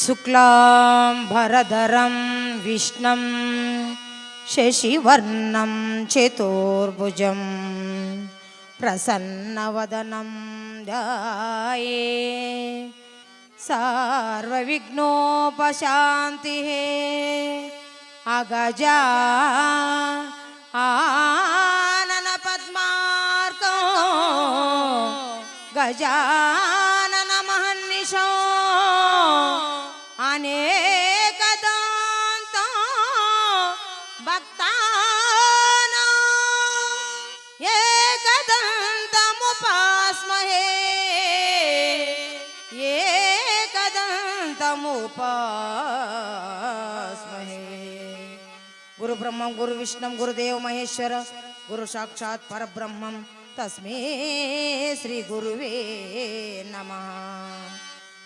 शुक्लांबरधरं विष्णुं शशिवर्णं चतुर्भुजं प्रसन्नवदनं ध्याये सर्वविघ्नोपशान्तिः अगजा आनन पद्मार्को गजानन महर्निशो अनेकदान्त भक्तानां एकदन्तमुपास्महे एकदन्तमुपास्महे। गुरु ब्रह्मं गुरु विष्णुं गुरुदेव महेश्वर गुरु साक्षात् परब्रह्मं तस्मै श्री गुरुवे नमः।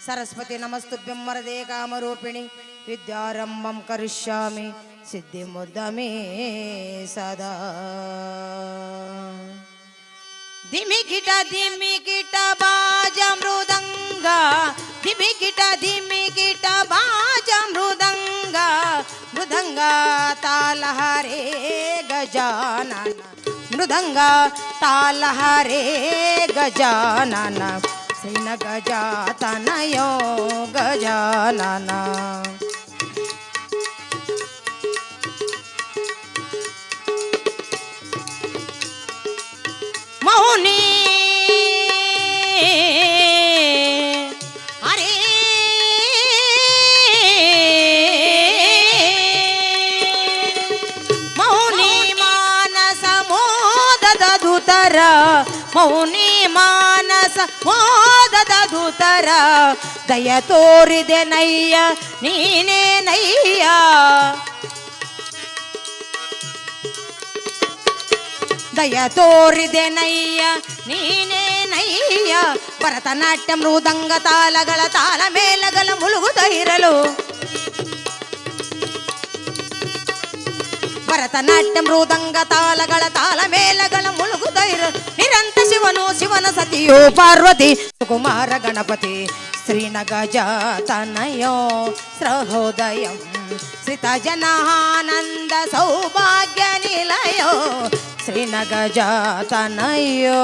सरस्वती नमस्तुभ्यं वरदे कामरूपिणि विद्यारम्भं करिष्यामि सिद्धिमुद्दमे सदा। धिमिकिट बाज मृदंग धिमिकिट बाज मृदंग मृदंग तालहरे गजानन मृदंग तालहरे गजानन श्रीन गजातनयो गजानन। मौनी अरे मौनी मानस मोदद धुतर मौनी मानस मोदद धुतर दय तोरिದೆ ನಯ್ಯ ನೀನೇ ನಯ್ಯ ದಯ ತೋರಿದೆ ನಯ್ಯ ನೀನೇ ನಯ್ಯ ಭರತನಾಟ್ಯ ಮೃದಂಗ ತಾಲಗಳ ತಾಲ ಮೇಲಗಳ ಮುಳುಗುತ್ತ ಇರಲು ಭರತನಾಟ್ಯ ಮೃದಂಗ ತಾಲಗಳ ತಾಲ ಮೇಲಗಳ ಮುಳುಗುತ್ತ ಇರಲು ನಿರಂತ ಶಿವನು ಶಿವನ ಸತಿಯೋ ಪಾರ್ವತಿ ಕುಮಾರ ಗಣಪತಿ ಶ್ರೀನ ಗಜಾತನಯೋ ಸಹೃದಯಂ ಶ್ರಿತ ಜನಾನಂದ ಸೌಭಾಗ್ಯ ನಿಲಯೋ ಶ್ರೀನ ಗಜಾತನಯೋ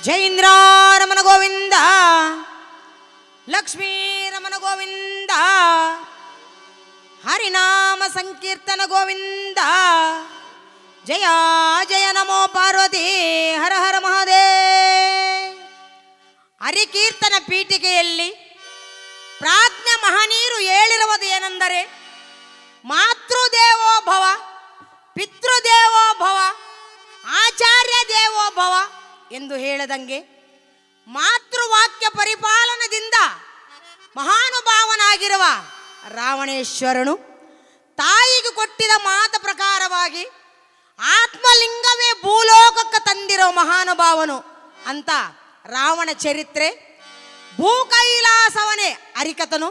ಜೈಂದ್ರ ರಮಣ ಗೋವಿಂದ ಲಕ್ಷ್ಮೀ ರಮಣ ಗೋವಿಂದ ಹರಿನಾಮ ಸಂಕೀರ್ತನ ಗೋವಿಂದ ಜಯ ಜಯ ನಮೋ ಪಾರ್ವತಿ ಹರ ಹರ ಮಹಾದೇವ್. ಹರಿಕೀರ್ತನ ಪೀಠಿಕೆಯಲ್ಲಿ ಪ್ರಾಜ್ಞ ಮಹನೀಯರು ಹೇಳಿರುವುದು ಏನೆಂದರೆ ಮಾತೃದೇವೋ ಭವ ಪಿತೃದೇವೋ ಭವ ಆಚಾರ್ಯ ದೇವೋ ಭವ ಎಂದು ಹೇಳದಂಗೆ ಮಾತೃವಾಕ್ಯ ಪರಿಪಾಲನದಿಂದ ಮಹಾನುಭಾವನಾಗಿರುವ ರಾವಣೇಶ್ವರನು ತಾಯಿಗೆ ಕೊಟ್ಟಿದ ಮಾತ ಪ್ರಕಾರವಾಗಿ ಆತ್ಮಲಿಂಗವೇ ಭೂಲೋಕಕ್ಕೆ ತಂದಿರೋ ಮಹಾನುಭಾವನು ಅಂತ ರಾವಣ ಚರಿತ್ರೆ ಭೂಕೈಲಾಸವನೇ ಹರಿಕಥನು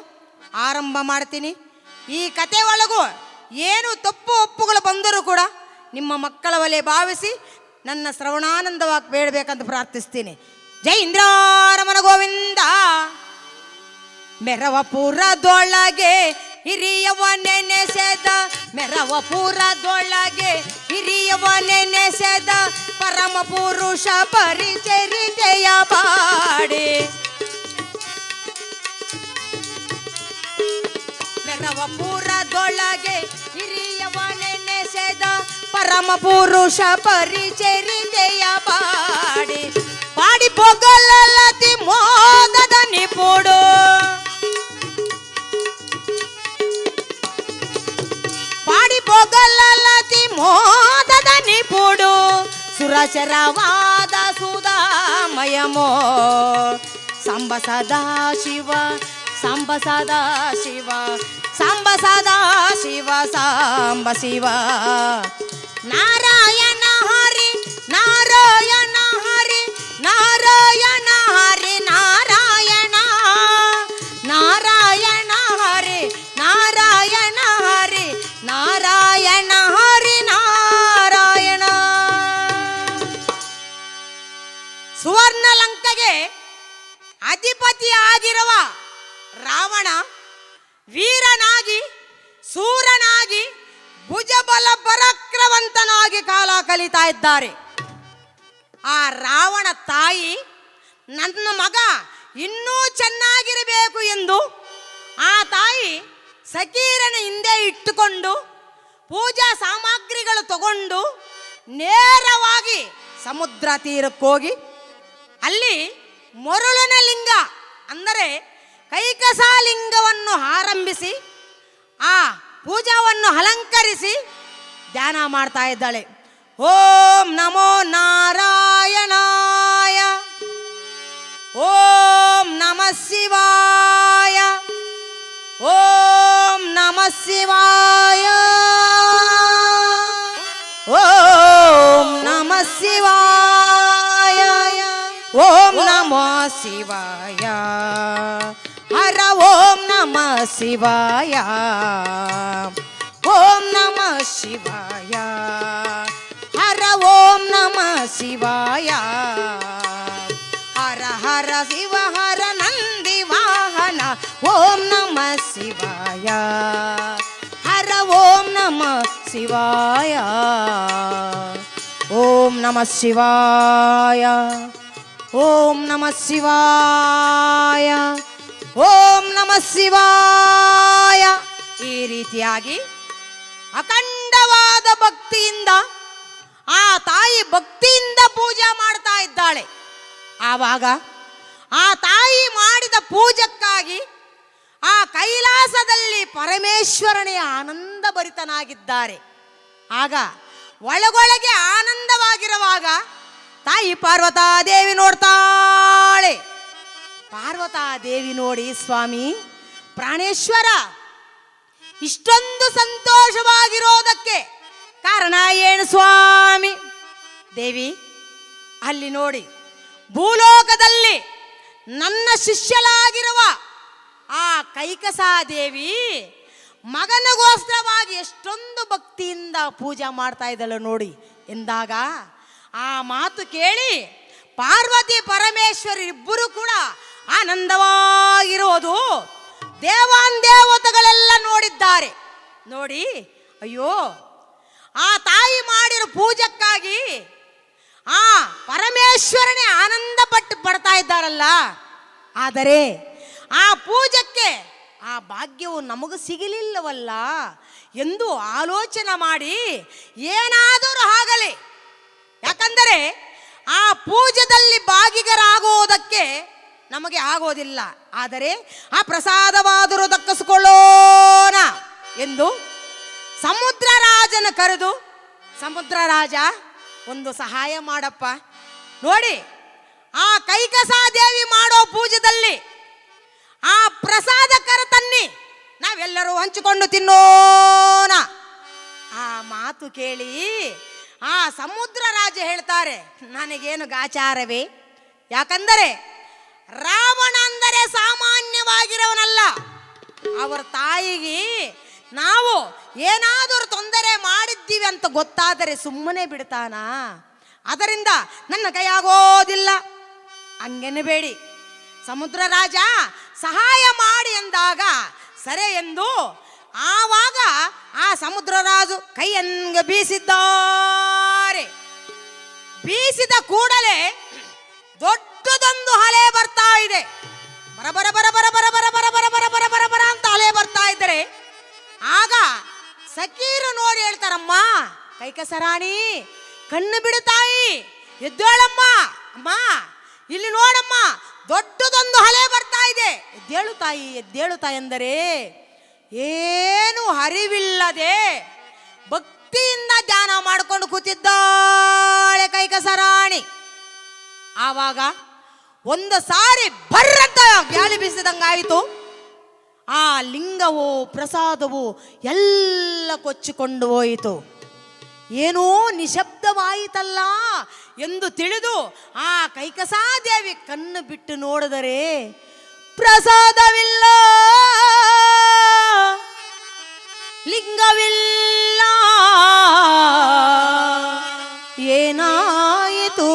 ಆರಂಭ ಮಾಡ್ತೀನಿ. ಈ ಕತೆ ಒಳಗೂ ಏನು ತಪ್ಪು ಒಪ್ಪುಗಳು ಬಂದರೂ ಕೂಡ ನಿಮ್ಮ ಮಕ್ಕಳ ಒಲೆ ಭಾವಿಸಿ ನನ್ನ ಶ್ರವಣಾನಂದವಾಗಿ ಬೇಡಬೇಕಂತ ಪ್ರಾರ್ಥಿಸ್ತೀನಿ. ಜೈ ಇಂದ್ರಾರಮಣ ಗೋವಿಂದ. ಮೆರವಪುರದೊಳಗೆ ಹಿರಿಯವನೇ ನೆಸೆದ ಮೆರವಪುರದೊಳಗೆ ಹಿರಿಯವನೇ ನೆಸೆದ ಪರಮ ಪುರುಷ ಪರಿಚರಿತೆಯ ಬಾಡಿ ಮೆರವಪುರದೊಳಗೆ ಹಿರಿಯವನೇ ನೆಸೆದ ಪರಮ ಪುರುಷ ಪರಿಚರಿತೆಯ ಬಾಡಿ ಪಾಡಿ ಪೊಗಲತಿ ಮೋದದ ನಿಪುಡು ಪಾಡಿ ಪೊಗಲತಿ ಮೋದದ ನಿಪುಡು ಸುರಚರವಾದ ಸುಧಾಮಯಮೋ ಸಾಂಬ ಸದಾ ಶಿವ ಸಾಂಬ ಸದಾ ಶಿವ ಸಾಂಬ ಸದಾ ಶಿವ ಸಾಂಬ ಶಿವ ನಾರಾಯಣ ಹರಿ ನಾರಾಯಣ ಹರಿ ನಾರಾಯಣ ಹರಿ ನಾರಾಯಣ ನಾರಾಯಣ ಹರಿ ನಾರಾಯಣ ಹರಿ ನಾರಾಯಣ ಕಲಿತಾ ಇದ್ದಾರೆ. ಆ ರಾವಣ ತಾಯಿ ನನ್ನ ಮಗ ಇನ್ನೂ ಚೆನ್ನಾಗಿರಬೇಕು ಎಂದು ಆ ತಾಯಿ ಸಕೀರನ ಹಿಂದೆ ಇಟ್ಟುಕೊಂಡು ಪೂಜಾ ಸಾಮಗ್ರಿಗಳು ತಗೊಂಡು ನೇರವಾಗಿ ಸಮುದ್ರ ತೀರಕ್ಕೋಗಿ ಅಲ್ಲಿ ಮರುಳನ ಲಿಂಗ ಅಂದರೆ ಕೈಕಸಾಲಿಂಗವನ್ನು ಆರಂಭಿಸಿ ಆ ಪೂಜಾವನ್ನು ಅಲಂಕರಿಸಿ ಧ್ಯಾನ ಮಾಡ್ತಾ ಇದ್ದಾಳೆ. ಓಂ ನಮೋ ನಾರಾಯಣಾಯ, ಓಂ ನಮಃ ಶಿವಾಯ, ಓಂ ನಮಃ ಶಿವಾಯ, ಓಂ ನಮಃ ಶಿವಾಯ, ಓಂ ನಮಃ ಶಿವಾಯ, ಹರ ಓಂ ನಮಃ ಶಿವಾಯ, ಓಂ ನಮಃ ಶಿವಾಯ, ಹರ ಓಂ ನಮಃ ಶಿವಾಯ, ಹರ ಹರ ಶಿವ ಹರ ನಂದಿ ವಾಹನ, ಓಂ ನಮಃ ಶಿವಾಯ, ಹರ ಓಂ ನಮಃ ಶಿವಾಯ, ಓಂ ನಮಃ ಶಿವಾಯ, ಓಂ ನಮಃ ಶಿವಾಯ, ಓಂ ನಮಃ ಶಿವಾಯ. ಈ ರೀತಿಯಾಗಿ ಅಖಂಡವಾದ ಭಕ್ತಿಯಿಂದ ಆ ತಾಯಿ ಭಕ್ತಿಯಿಂದ ಪೂಜೆ ಮಾಡ್ತಾ ಇದ್ದಾಳೆ. ಆವಾಗ ಆ ತಾಯಿ ಮಾಡಿದ ಪೂಜಕ್ಕಾಗಿ ಆ ಕೈಲಾಸದಲ್ಲಿ ಪರಮೇಶ್ವರನೇ ಆನಂದ ಭರಿತನಾಗಿದ್ದಾರೆ. ಆಗ ಒಳಗೊಳಗೆ ಆನಂದವಾಗಿರುವಾಗ ತಾಯಿ ಪಾರ್ವತಾದೇವಿ ನೋಡ್ತಾಳೆ. ಪಾರ್ವತಾದೇವಿ ನೋಡಿ, ಸ್ವಾಮಿ ಪ್ರಾಣೇಶ್ವರ ಇಷ್ಟೊಂದು ಸಂತೋಷವಾಗಿರೋದಕ್ಕೆ ಕಾರಣ ಏನು ಸ್ವಾಮಿ? ದೇವಿ, ಅಲ್ಲಿ ನೋಡಿ, ಭೂಲೋಕದಲ್ಲಿ ನನ್ನ ಶಿಷ್ಯಲಾಗಿರುವ ಆ ಕೈಕಸಾದೇವಿ ಮಗನಿಗೋಸ್ಕರವಾಗಿ ಎಷ್ಟೊಂದು ಭಕ್ತಿಯಿಂದ ಪೂಜೆ ಮಾಡ್ತಾ ಇದ್ದಳು ನೋಡಿ ಎಂದಾಗ ಆ ಮಾತು ಕೇಳಿ ಪಾರ್ವತಿ ಪರಮೇಶ್ವರಿಬ್ಬರು ಕೂಡ ಆನಂದವಾಗಿರೋದು ದೇವಾನುದೇವತೆಗಳೆಲ್ಲ ನೋಡಿದ್ದಾರೆ. ನೋಡಿ, ಅಯ್ಯೋ, ಆ ತಾಯಿ ಮಾಡಿರೋ ಪೂಜಕ್ಕಾಗಿ ಆ ಪರಮೇಶ್ವರನೇ ಆನಂದ ಪಡ್ತಾ ಇದ್ದಾರಲ್ಲ, ಆದರೆ ಆ ಪೂಜಕ್ಕೆ ಆ ಭಾಗ್ಯವು ನಮಗೂ ಸಿಗಲಿಲ್ಲವಲ್ಲ ಎಂದು ಆಲೋಚನೆ ಮಾಡಿ ಏನಾದರೂ ಆಗಲಿ, ಯಾಕಂದರೆ ಆ ಪೂಜೆದಲ್ಲಿ ಭಾಗಿಗರಾಗುವುದಕ್ಕೆ ನಮಗೆ ಆಗೋದಿಲ್ಲ, ಆದರೆ ಆ ಪ್ರಸಾದವಾದರೂ ದಕ್ಕಿಸಿಕೊಳ್ಳೋಣ ಎಂದು ಸಮುದ್ರ ರಾಜನ ಕರೆದು, ಸಮುದ್ರ ರಾಜ ಒಂದು ಸಹಾಯ ಮಾಡಪ್ಪ, ನೋಡಿ ಆ ಕೈಕಸಾದೇವಿ ಮಾಡೋ ಪೂಜೆದಲ್ಲಿ ಆ ಪ್ರಸಾದ ಕರತನ್ನಿ ನಾವೆಲ್ಲರೂ ಹಂಚಿಕೊಂಡು ತಿನ್ನೋಣ. ಆ ಮಾತು ಕೇಳಿ ಆ ಸಮುದ್ರ ರಾಜ ಹೇಳ್ತಾರೆ, ನನಗೇನು ಗಾಚಾರವೇ, ಯಾಕಂದರೆ ರಾವಣ ಅಂದರೆ ಸಾಮಾನ್ಯವಾಗಿರೋವನಲ್ಲ. ಅವರ ತಾಯಿಗೆ ನಾವು ಏನಾದರೂ ತೊಂದರೆ ಮಾಡಿದ್ದೀವಿ ಅಂತ ಗೊತ್ತಾದರೆ ಸುಮ್ಮನೆ ಬಿಡ್ತಾನ? ಅದರಿಂದ ನನ್ನ ಕೈಯಾಗೋದಿಲ್ಲ. ಹಂಗೆನ್ನಬೇಡಿ, ಸಮುದ್ರ ರಾಜ ಸಹಾಯ ಮಾಡಿ ಎಂದಾಗ ಸರಿ ಎಂದು ಆವಾಗ ಆ ಸಮುದ್ರ ರಾಜು ಕೈಯಂಗೆ ಬೀಸಿದ್ದಾರೆ. ಬೀಸಿದ ಕೂಡಲೇ ದೊಡ್ಡದೊಂದು ಅಲೆ ಬರ್ತಾ ಇದೆ. ಬರಬರ ಬರ ಬರ ಬರ ಬರ ಬರ ಬರ ಬರ ಬರ ಬರ ಬರ ಅಂತ ಅಲೆ ಬರ್ತಾ ಇದ್ದಾರೆ. ಆಗ ಸಕೀರು ನೋಡಿ ಹೇಳ್ತಾರಮ್ಮ, ಕೈಕಸರಾಣಿ ಕಣ್ಣು ಬಿಡು ತಾಯಿ, ಎದ್ದೇಳಮ್ಮ, ಅಮ್ಮ ಇಲ್ಲಿ ನೋಡಮ್ಮ, ದೊಡ್ಡದೊಂದು ಅಲೆ ಬರ್ತಾ ಇದೆ, ಎದ್ದೇಳು ತಾಯಿ, ಎದ್ದೇಳು ತಾಯಿ ಎಂದರೆ ಏನು ಅರಿವಿಲ್ಲದೆ ಭಕ್ತಿಯಿಂದ ಧ್ಯಾನ ಮಾಡಿಕೊಂಡು ಕೂತಿದ್ದಾಳೆ ಕೈಕಸರಾಣಿ. ಆವಾಗ ಒಂದು ಸಾರಿ ಬರ್ರಂತ ಗಾಳಿ ಬೀಸಿದಂಗಾಯಿತು. ಆ ಲಿಂಗವು ಪ್ರಸಾದವು ಎಲ್ಲ ಕೊಚ್ಚಿಕೊಂಡು ಹೋಯಿತು. ಏನೋ ನಿಶಬ್ದವಾಯಿತಲ್ಲ ಎಂದು ತಿಳಿದು ಆ ಕೈಕಸಾದೇವಿ ಕಣ್ಣು ಬಿಟ್ಟು ನೋಡಿದರೆ ಪ್ರಸಾದವಿಲ್ಲ, ಲಿಂಗವಿಲ್ಲ, ಏನಾಯಿತು?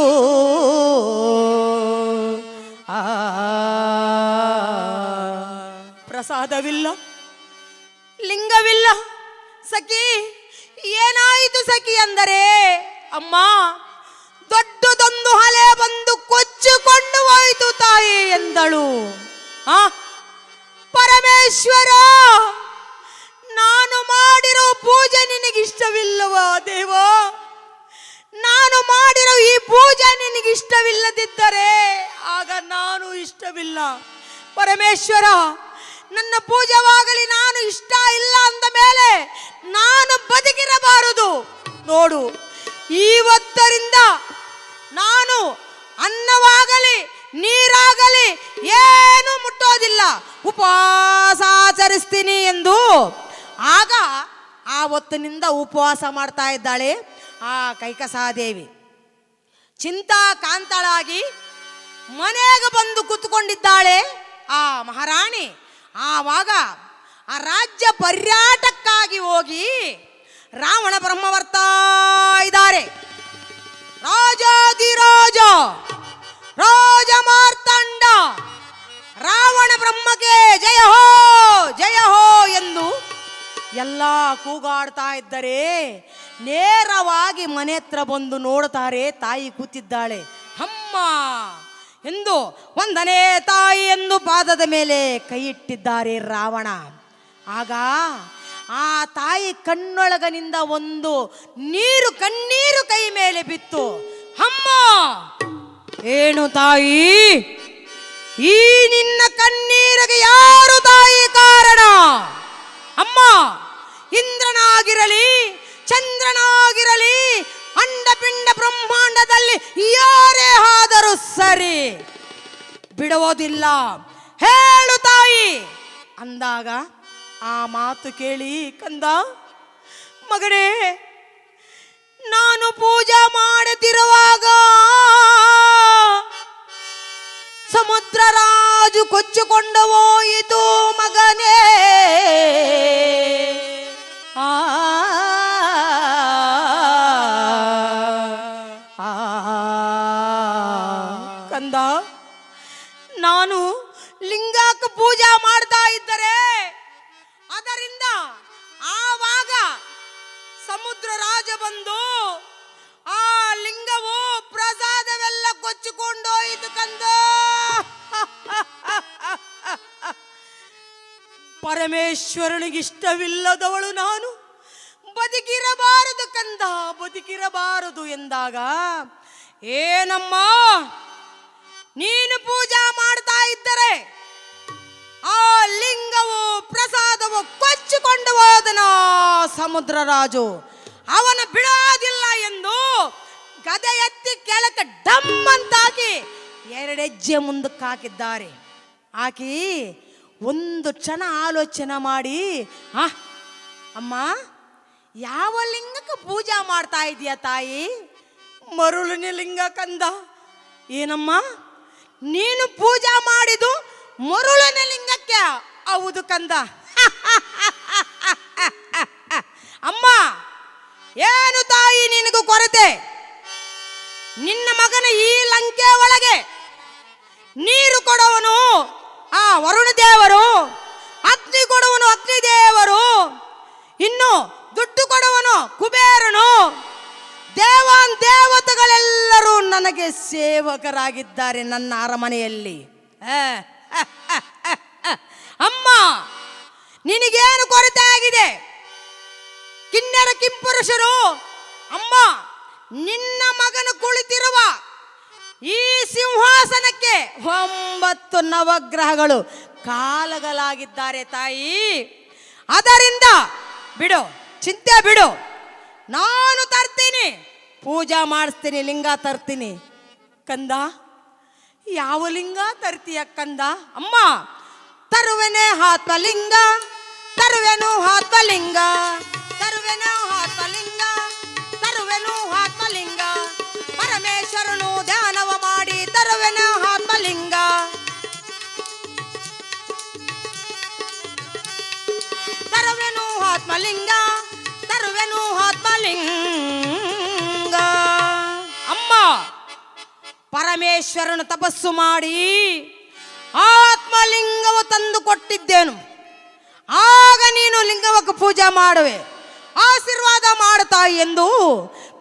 ಪ್ರಸಾದವಿಲ್ಲ, ಲಿಂಗವಿಲ್ಲ, ಸಖಿ ಏನಾಯಿತು ಸಖಿ ಅಂದರೆ ಅಮ್ಮ, ದೊಡ್ಡದೊಂದು ಹಲೆ ಬಂದು ಕೊಚ್ಚಿಕೊಂಡು ಹೋಯಿತು ತಾಯಿ ಎಂದಳು. ಪರಮೇಶ್ವರ, ನಾನು ಮಾಡಿರೋ ಪೂಜೆ ನಿನಗಿಷ್ಟವಿಲ್ಲವಾ ದೇವ? ನಾನು ಮಾಡಿರೋ ಈ ಪೂಜೆ ನಿನಗಿಷ್ಟವಿಲ್ಲದಿದ್ದರೆ ಆಗ ನಾನು ಇಷ್ಟವಿಲ್ಲ. ಪರಮೇಶ್ವರ, ನನ್ನ ಪೂಜೆವಾಗಲಿ ನಾನು ಇಷ್ಟ ಇಲ್ಲ ಅಂದ ಮೇಲೆ ನಾನು ಬದುಕಿರಬಾರದು. ನೋಡು, ಇವತ್ತರಿಂದ ನಾನು ಅನ್ನವಾಗಲಿ ನೀರಾಗಲಿ ಏನು ಮುಟ್ಟೋದಿಲ್ಲ, ಉಪವಾಸ ಆಚರಿಸ್ತೀನಿ ಎಂದು ಆಗ ಆ ಹೊತ್ತಿನಿಂದ ಉಪವಾಸ ಮಾಡ್ತಾ ಇದ್ದಾಳೆ ಆ ಕೈಕಸಾದೇವಿ. ಚಿಂತಾ ಕಾಂತಳಾಗಿ ಮನೆಗೆ ಬಂದು ಕೂತ್ಕೊಂಡಿದ್ದಾಳೆ ಆ ಮಹಾರಾಣಿ. ಆವಾಗ ಆ ರಾಜ್ಯ ಪರ್ಯಾಟಕ್ಕಾಗಿ ಹೋಗಿ ರಾವಣ ಬ್ರಹ್ಮ ಬರ್ತಾ ಇದ್ದಾರೆ. ರಾಜಾದಿರಾಜ ರಾಜ ಮಾರ್ತಾಂಡ ರಾವಣ ಬ್ರಹ್ಮಗೆ ಜಯ ಹೋ ಜಯ ಹೋ ಎಂದು ಎಲ್ಲ ಕೂಗಾಡ್ತಾ ಇದ್ದರೆ ನೇರವಾಗಿ ಮನೆ ಹತ್ರ ಬಂದು ನೋಡ್ತಾರೆ. ತಾಯಿ ಕೂತಿದ್ದಾಳೆ. ಅಮ್ಮ ಎಂದು ಒಂದನೇ ತಾಯಿ ಎಂದು ಪಾದದ ಮೇಲೆ ಕೈ ಇಟ್ಟಿದ್ದಾರೆ ರಾವಣ. ಆಗ ಆ ತಾಯಿ ಕಣ್ಣೊಳಗನಿಂದ ಒಂದು ಕಣ್ಣೀರು ಕೈ ಮೇಲೆ ಬಿತ್ತು. ಅಮ್ಮ, ಏನು ತಾಯಿ, ಈ ನಿನ್ನ ಕಣ್ಣೀರಿಗೆ ಯಾರು ತಾಯಿ ಕಾರಣ? ಅಮ್ಮ, ಇಂದ್ರನಾಗಿರಲಿ ಚಂದ್ರನಾಗಿರಲಿ ಅಂಡಪಿಂಡ ಬ್ರಹ್ಮಾಂಡದಲ್ಲಿ ಯಾರೇ ಆದರೂ ಸರಿ ಬಿಡುವುದಿಲ್ಲ, ಹೇಳು ತಾಯಿ ಅಂದಾಗ ಆ ಮಾತು ಕೇಳಿ, ಕಂದ ಮಗನೇ, ನಾನು ಪೂಜೆ ಮಾಡುತ್ತಿರುವಾಗ ಸಮುದ್ರ ರಾಜು ಕೊಚ್ಚಿಕೊಂಡು ಹೋಯಿತು ಮಗನೇ. ಕಂದ, ನಾನು ಲಿಂಗಕ್ಕೆ ಪೂಜೆ ಮಾಡ್ತಾ ಇದ್ದರೆ ಅದರಿಂದ ಆವಾಗ ಸಮುದ್ರ ರಾಜ ಬಂದು ಆ ಲಿಂಗವು ಪ್ರಸಾದವೆಲ್ಲ ಕೊಚ್ಚಿಕೊಂಡು ಹೋಯಿತು ಕಂದ. ಪರಮೇಶ್ವರನಿಗಿಷ್ಟವಿಲ್ಲದವಳು ನಾನು, ಬದುಕಿರಬಾರದು ಕಂದ, ಬದುಕಿರಬಾರದು ಎಂದಾಗ, ಏನಮ್ಮ ನೀನು ಪೂಜಾ ಮಾಡ್ತಾ ಇದ್ದರೆ ಆ ಲಿಂಗವು ಪ್ರಸಾದವು ಕೊಚ್ಚಿಕೊಂಡು ಹೋದನ ಸಮುದ್ರ ರಾಜು, ಅವನ ಬಿಡೋದಿಲ್ಲ ಎಂದು ಗದೆ ಎತ್ತಿ ಕೆಳಕ್ಕೆ ಡಮ್ ಅಂತಾಕಿ 2 ಹೆಜ್ಜೆ ಮುಂದಕ್ಕೆ ಹಾಕಿದ್ದಾರೆ. ಹಾಕಿ ಒಂದು ಕ್ಷಣ ಆಲೋಚನೆ ಮಾಡಿ, ಅಮ್ಮ, ಯಾವ ಲಿಂಗಕ್ಕೆ ಪೂಜಾ ಮಾಡ್ತಾ ಇದೀಯ ತಾಯಿ? ಮರುಳಿನ ಲಿಂಗ ಕಂದ. ಏನಮ್ಮ, ನೀನು ಪೂಜಾ ಮಾಡಿದು ಮರುಳಿನ ಲಿಂಗಕ್ಕೆ? ಹೌದು ಕಂದ. ಅಮ್ಮ, ಏನು ತಾಯಿ ನಿನಗೂ ಕೊರತೆ? ನಿನ್ನ ಮಗನ ಈ ಲಂಕೆ ಒಳಗೆ ನೀರು ಕೊಡುವನು ಆ ವರುಣ ದೇವರು, ಅಗ್ನಿ ಕೊಡುವನು ಅಗ್ನಿದೇವರು, ಇನ್ನು ದುಡ್ಡು ಕೊಡುವನು ಕುಬೇರನು, ದೇವಾನ್ ದೇವತೆಗಳೆಲ್ಲರೂ ನನಗೆ ಸೇವಕರಾಗಿದ್ದಾರೆ ನನ್ನ ಅರಮನೆಯಲ್ಲಿ. ಅಮ್ಮ, ನಿನಗೇನು ಕೊರತೆ ಆಗಿದೆ? ಕಿನ್ನರ ಕಿಂಪುರುಷರು, ಅಮ್ಮ, ನಿನ್ನ ಮಗನು ಕುಳಿತಿರುವ ಈ ಸಿಂಹಾಸನಕ್ಕೆ 9 ನವಗ್ರಹಗಳು ಕಾಲಗಳಾಗಿದ್ದಾರೆ ತಾಯಿ. ಅದರಿಂದ ಬಿಡು, ಚಿಂತೆ ಬಿಡು, ನಾನು ತರ್ತೀನಿ, ಪೂಜಾ ಮಾಡಿಸ್ತೀನಿ, ಲಿಂಗ ತರ್ತೀನಿ. ಕಂದ, ಯಾವ ಲಿಂಗ ತರ್ತೀಯ ಕಂದ? ಅಮ್ಮ, ತರುವೆನೆ ಆತ್ಮಲಿಂಗ, ತರುವೆನು ಆತ್ಮಲಿಂಗ, ತರುವೆನು ಆತ್ಮಲಿಂಗ, ತರುವೆನು ಆತ್ಮಲಿಂಗ, ಪರಮೇಶ್ವರನು ಧ್ಯಾನವ ಮಾಡಿ ತರುವೆನು ಆತ್ಮಲಿಂಗ. ತರುವೆನು ಆತ್ಮಲಿಂಗ, ತರುವೆನು ಆತ್ಮಲಿಂಗ. ಅಮ್ಮ, ಪರಮೇಶ್ವರನು ತಪಸ್ಸು ಮಾಡಿ ಆತ್ಮಲಿಂಗವು ತಂದು ಕೊಟ್ಟಿದ್ದೇನು. ಆಗ ನೀನು ಲಿಂಗವಕ್ಕೆ ಪೂಜೆ ಮಾಡುವೆ, ಆಶೀರ್ವಾದ ಮಾಡುತ್ತಾಯಿ ಎಂದು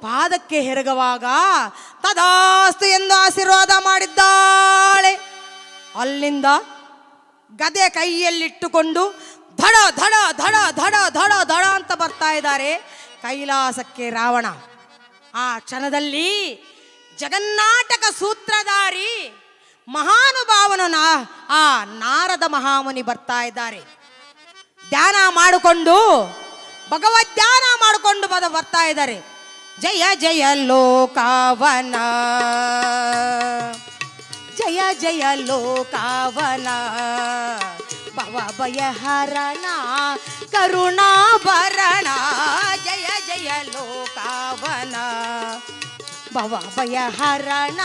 ಪಾದಕ್ಕೆ ಎರಗುವಾಗ ತದಾಸ್ತು ಎಂದು ಆಶೀರ್ವಾದ ಮಾಡಿದ್ದಾಳೆ. ಅಲ್ಲಿಂದ ಗದೆ ಕೈಯಲ್ಲಿಟ್ಟುಕೊಂಡು ಧಡ ಧಡ ಧಡ ಧಡ ಧಡ ಧಡ ಅಂತ ಬರ್ತಾ ಇದ್ದಾರೆ ಕೈಲಾಸಕ್ಕೆ ರಾವಣ. ಆ ಕ್ಷಣದಲ್ಲಿ ಜಗನ್ನಾಟಕ ಸೂತ್ರಧಾರಿ ಮಹಾನುಭಾವನ ಆ ನಾರದ ಮಹಾಮುನಿ ಬರ್ತಾ ಇದ್ದಾರೆ. ಧ್ಯಾನ ಮಾಡಿಕೊಂಡು ಭಗವದ್ ಧ್ಯಾನ ಮಾಡಿಕೊಂಡು ಬರ್ತಾ ಇದ್ದಾರೆ. ಜಯ ಜಯ ಲೋಕಾವನ, ಜಯ ಜಯ ಲೋಕಾವನ, ಭವ ಭಯಹರಣ ಕರುಣಾಭರಣ. ಜಯ ಜಯ ಲೋಕಾವನ, ಭವ ಭಯಹರಣ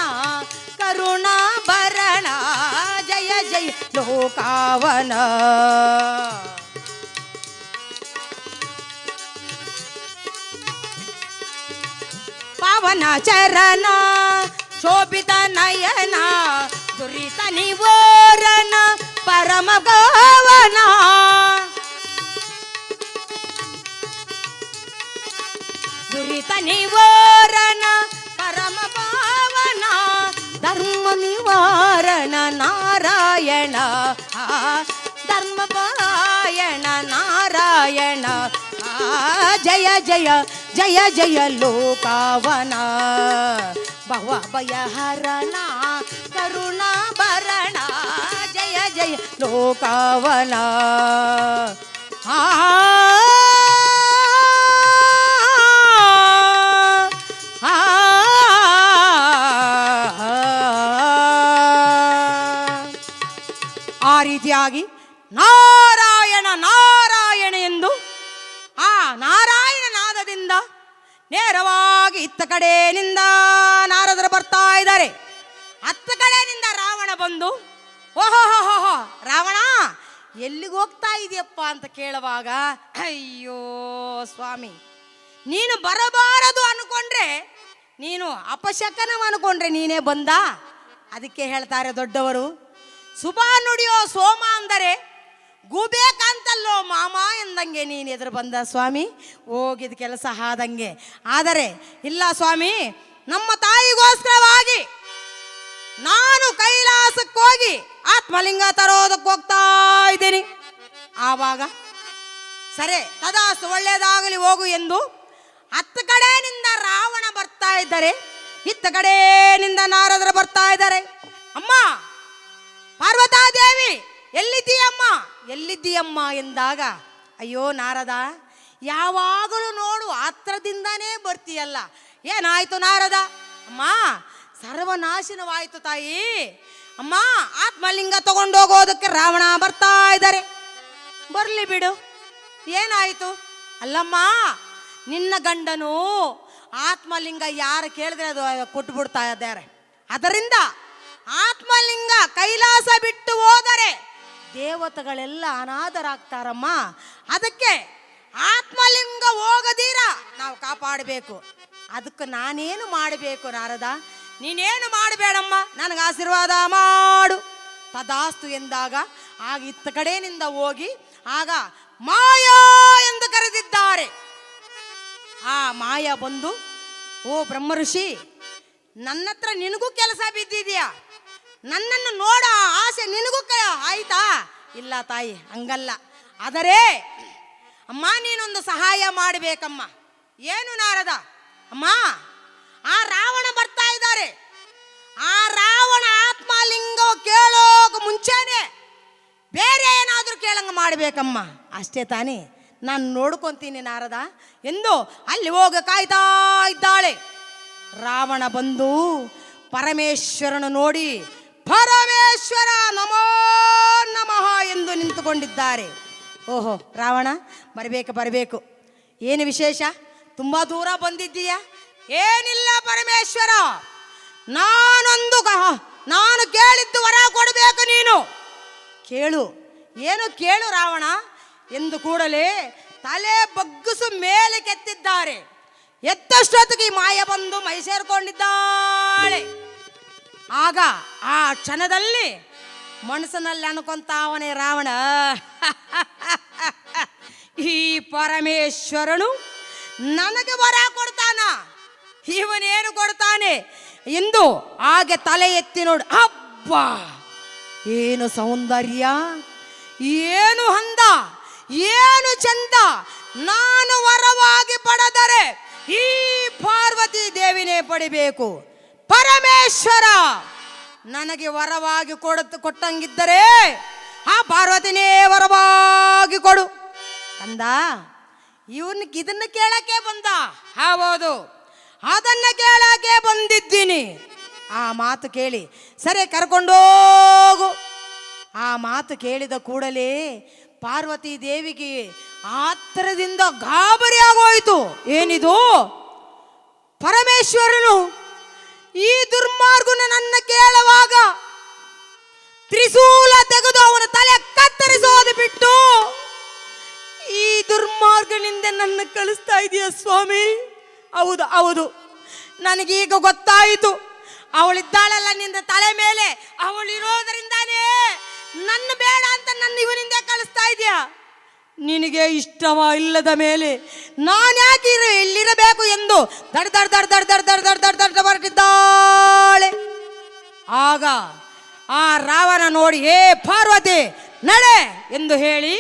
ಕರುಣಾಭರಣ. ಜಯ ಜಯ ಲೋಕಾವನ. ಪಾವನ ಚರಣ ಶೋಭಿತ ನಯನ ದುರಿತ ನಿವಾರಣ ಪರಮ ಗೌವನ. ದುರಿತ ನಿವಾರಣ ಪರಮ ಪಾವನ ಧರ್ಮ ನಿವಾರಣ ನಾರಾಯಣ. ಧರ್ಮ ಪಾರಾಯಣ ನಾರಾಯಣ. ಜಯ ಜಯ ಜಯ ಜಯ ಲೋಕಾವನ, ಭವ ಭಯಹರಣ ಕರುಣಾಭರಣ. ಜಯ ಜಯ ಲೋಕಾವನ. ಆ ರೀತಿಯಾಗಿ ನಾರಾಯಣ ನಾರಾಯಣ ಎಂದು ಆ ನಾರಾಯಣ ನಾದದಿಂದ ನೇರವಾಗಿ ಇತ್ತ ಕಡೆಯಿಂದ ನಾರದರು ಬರ್ತಾ ಇದ್ದಾರೆ. ಹತ್ತ ಕಡೆಯಿಂದ ರಾವಣ ಬಂದು ಓಹೋ ರಾವಣ ಎಲ್ಲಿಗೆ ಹೋಗ್ತಾ ಇದೆಯಪ್ಪ ಅಂತ ಕೇಳುವಾಗ, ಅಯ್ಯೋ ಸ್ವಾಮಿ, ನೀನು ಬರಬಾರದು ಅನ್ಕೊಂಡ್ರೆ, ನೀನು ಅಪಶಕನವ ಅನ್ಕೊಂಡ್ರೆ ನೀನೇ ಬಂದ. ಅದಕ್ಕೆ ಹೇಳ್ತಾರೆ ದೊಡ್ಡವರು, ಶುಭ ನುಡಿಯೋ ಸೋಮ ಅಂದರೆ ಗೂಬೇಕಂತಲ್ಲೋ ಮಾಮ ಎಂದಂಗೆ ನೀನು ಎದುರು ಬಂದ ಸ್ವಾಮಿ, ಹೋಗಿದ ಕೆಲಸ ಆದಂಗೆ. ಆದರೆ ಇಲ್ಲ ಸ್ವಾಮಿ, ನಮ್ಮ ತಾಯಿಗೋಸ್ಕರವಾಗಿ ನಾನು ಕೈಲಾಸಕ್ಕೆ ಹೋಗಿ ಆತ್ಮಲಿಂಗ ತರೋದಕ್ಕೆ ಹೋಗ್ತಾ ಇದ್ದೀನಿ. ಆವಾಗ ಸರಿ ತದಾಸ್ತು ಒಳ್ಳೇದಾಗಲಿ ಹೋಗು ಎಂದು ಹತ್ತ ಕಡೆಯಿಂದ ರಾವಣ ಬರ್ತಾ ಇದ್ದಾರೆ, ಇತ್ತ ಕಡೆಯಿಂದ ನಾರದರು ಬರ್ತಾ ಇದ್ದಾರೆ. ಅಮ್ಮ ಪಾರ್ವತಾದೇವಿ ಎಲ್ಲಿದ್ದೀಯಮ್ಮ ಎಲ್ಲಿದ್ದೀಯಮ್ಮ ಎಂದಾಗ, ಅಯ್ಯೋ ನಾರದ, ಯಾವಾಗಲೂ ನೋಡು ಹತ್ರದಿಂದನೇ ಬರ್ತೀಯಲ್ಲ, ಏನಾಯ್ತು ನಾರದ? ಅಮ್ಮ ಸರ್ವನಾಶನವಾಯಿತು ತಾಯಿ. ಅಮ್ಮ ಆತ್ಮಲಿಂಗ ತಗೊಂಡೋಗೋದಕ್ಕೆ ರಾವಣ ಬರ್ತಾ ಇದ್ದಾರೆ. ಬರಲಿ ಬಿಡು, ಏನಾಯಿತು? ಅಲ್ಲಮ್ಮ, ನಿನ್ನ ಗಂಡನು ಆತ್ಮಲಿಂಗ ಯಾರು ಕೇಳಿದ್ರೆ ಅದು ಕೊಟ್ಬಿಡ್ತಾ ಇದ್ದಾರೆ. ಅದರಿಂದ ಆತ್ಮಲಿಂಗ ಕೈಲಾಸ ಬಿಟ್ಟು ಹೋದರೆ ದೇವತೆಗಳೆಲ್ಲ ಅನಾಥರಾಗ್ತಾರಮ್ಮ. ಅದಕ್ಕೆ ಆತ್ಮಲಿಂಗ ಹೋಗದೀರ ನಾವು ಕಾಪಾಡಬೇಕು. ಅದಕ್ಕೆ ನಾನೇನು ಮಾಡಬೇಕು ನಾರದ? ನೀನೇನು ಮಾಡಬೇಡಮ್ಮ, ನನಗೆ ಆಶೀರ್ವಾದ ಮಾಡು. ತದಾಸ್ತು ಎಂದಾಗ ಆಗ ಇತ್ತ ಕಡೆಯಿಂದ ಹೋಗಿ ಆಗ ಮಾಯಾ ಎಂದು ಕರೆದಿದ್ದಾರೆ. ಆ ಮಾಯಾ ಬಂದು, ಓ ಬ್ರಹ್ಮ ಋಷಿ, ನನ್ನ ಹತ್ರ ನಿನಗೂ ಕೆಲಸ ಬಿದ್ದಿದೆಯಾ? ನನ್ನನ್ನು ನೋಡ ಆಸೆ ನಿನಗೂ ಆಯ್ತಾ? ಇಲ್ಲ ತಾಯಿ, ಹಂಗಲ್ಲ. ಆದರೆ ಅಮ್ಮ ನೀನೊಂದು ಸಹಾಯ ಮಾಡಬೇಕಮ್ಮ. ಏನು ನಾರದ? ಅಮ್ಮ, ಆ ರಾವಣ ಬರ್ತಾ ಇದ್ದಾರೆ. ಆ ರಾವಣ ಆತ್ಮಲಿಂಗ ಕೇಳೋಕೆ ಮುಂಚೆನೆ ಬೇರೆ ಏನಾದರೂ ಕೇಳಂಗ ಮಾಡಬೇಕಮ್ಮ. ಅಷ್ಟೇ ತಾನೇ, ನಾನು ನೋಡ್ಕೊತೀನಿ ನಾರದ ಎಂದು ಅಲ್ಲಿ ಹೋಗ ಕಾಯ್ತಾ ಇದ್ದಾಳೆ. ರಾವಣ ಬಂದು ಪರಮೇಶ್ವರನು ನೋಡಿ, ಪರಮೇಶ್ವರ ನಮೋ ನಮಃ ಎಂದು ನಿಂತುಕೊಂಡಿದ್ದಾರೆ. ಓಹೋ ರಾವಣ, ಬರಬೇಕು. ಏನು ವಿಶೇಷ? ತುಂಬ ದೂರ ಬಂದಿದ್ದೀಯಾ? ಏನಿಲ್ಲ ಪರಮೇಶ್ವರ, ನಾನು ಕೇಳಿದ್ದು ವರ ಕೊಡಬೇಕು ನೀನು. ಕೇಳು. ಏನು ಕೇಳು ರಾವಣ ಎಂದು ಕೂಡಲೇ ತಲೆ ಬಗ್ಗಿಸು ಮೇಲೆ ಕೆತ್ತಿದ್ದಾರೆ. ಎತ್ತಷ್ಟೊತ್ತಿಗೆ ಈ ಮಾಯ ಬಂದು ಮೈ ಸೇರ್ಕೊಂಡಿದ್ದಾಳೆ. ಆಗ ಆ ಕ್ಷಣದಲ್ಲಿ ಮನಸ್ಸಿನಲ್ಲಿ ಅನ್ಕೊಂತಾವನೇ ರಾವಣ, ಈ ಪರಮೇಶ್ವರನು ನನಗೆ ವರ ಕೊಡ್ತಾನ, ಇವನೇನು ಕೊಡ್ತಾನೆ ಎಂದು ಹಾಗೆ ತಲೆ ಎತ್ತಿ ನೋಡು. ಅಬ್ಬಾ, ಏನು ಸೌಂದರ್ಯ, ಏನು ಅಂದ, ಏನು ಚಂದ. ನಾನು ವರವಾಗಿ ಪಡೆದರೆ ಈ ಪಾರ್ವತಿ ದೇವಿನೇ ಪಡಿಬೇಕು. ಪರಮೇಶ್ವರ ನನಗೆ ವರವಾಗಿ ಕೊಟ್ಟಂಗಿದ್ದರೆ ಆ ಪಾರ್ವತಿನೇ ವರವಾಗಿ ಕೊಡು ಕಂದ. ಇದನ್ನು ಕೇಳಕ್ಕೆ ಬಂದ? ಹೌದು, ಅದನ್ನ ಕೇಳಕ್ಕೆ ಬಂದಿದ್ದೀನಿ. ಆ ಮಾತು ಕೇಳಿ ಸರಿ ಕರ್ಕೊಂಡೋಗು. ಆ ಮಾತು ಕೇಳಿದ ಕೂಡಲೇ ಪಾರ್ವತಿ ದೇವಿಗೆ ಆತ್ರದಿಂದ ಗಾಬರಿ ಆಗೋಯ್ತು. ಏನಿದು? ಪರಮೇಶ್ವರನು ಈ ದುರ್ಮಾರ್ಗನ ನನ್ನ ಕೇಳುವಾಗ ತ್ರಿಶೂಲ ತೆಗೆದು ಅವನ ತಲೆ ಕತ್ತರಿಸೋದು ಬಿಟ್ಟು ಈ ದುರ್ಮಾರ್ಗನಿಂದ ನನ್ನ ಕಳಿಸ್ತಾ ಇದೆಯಾ ಸ್ವಾಮಿ? ಹೌದು ಹೌದು, ನನಗೀಗ ಗೊತ್ತಾಯಿತು. ಅವಳಿದ್ದಾಳಲ್ಲ ನಿನ್ನ ತಲೆ ಮೇಲೆ, ಅವಳಿರೋದರಿಂದಾನೇ ನನ್ನ ಬೇಡ ಅಂತ ನನ್ನ ಇವನಿಂದ ಕಳಿಸ್ತಾ ಇದೆಯಾ? ನಿನಗೆ ಇಷ್ಟವ ಇಲ್ಲದ ಮೇಲೆ ನಾನು ಯಾಕೆ ಇಲ್ಲಿರಬೇಕು ಎಂದು ದಡ್ ದಡ್ ದಡ್ ದಡ್ ದಡ್ ದಡ್ ದಡ್ ದಡ್ ದಡ್ ಹೊರಟಿದ್ದಾಳೆ. ಆಗ ಆ ರಾವಣ ನೋಡಿ, ಹೇ ಪಾರ್ವತಿ ನಡೆ ಎಂದು ಹೇಳಿ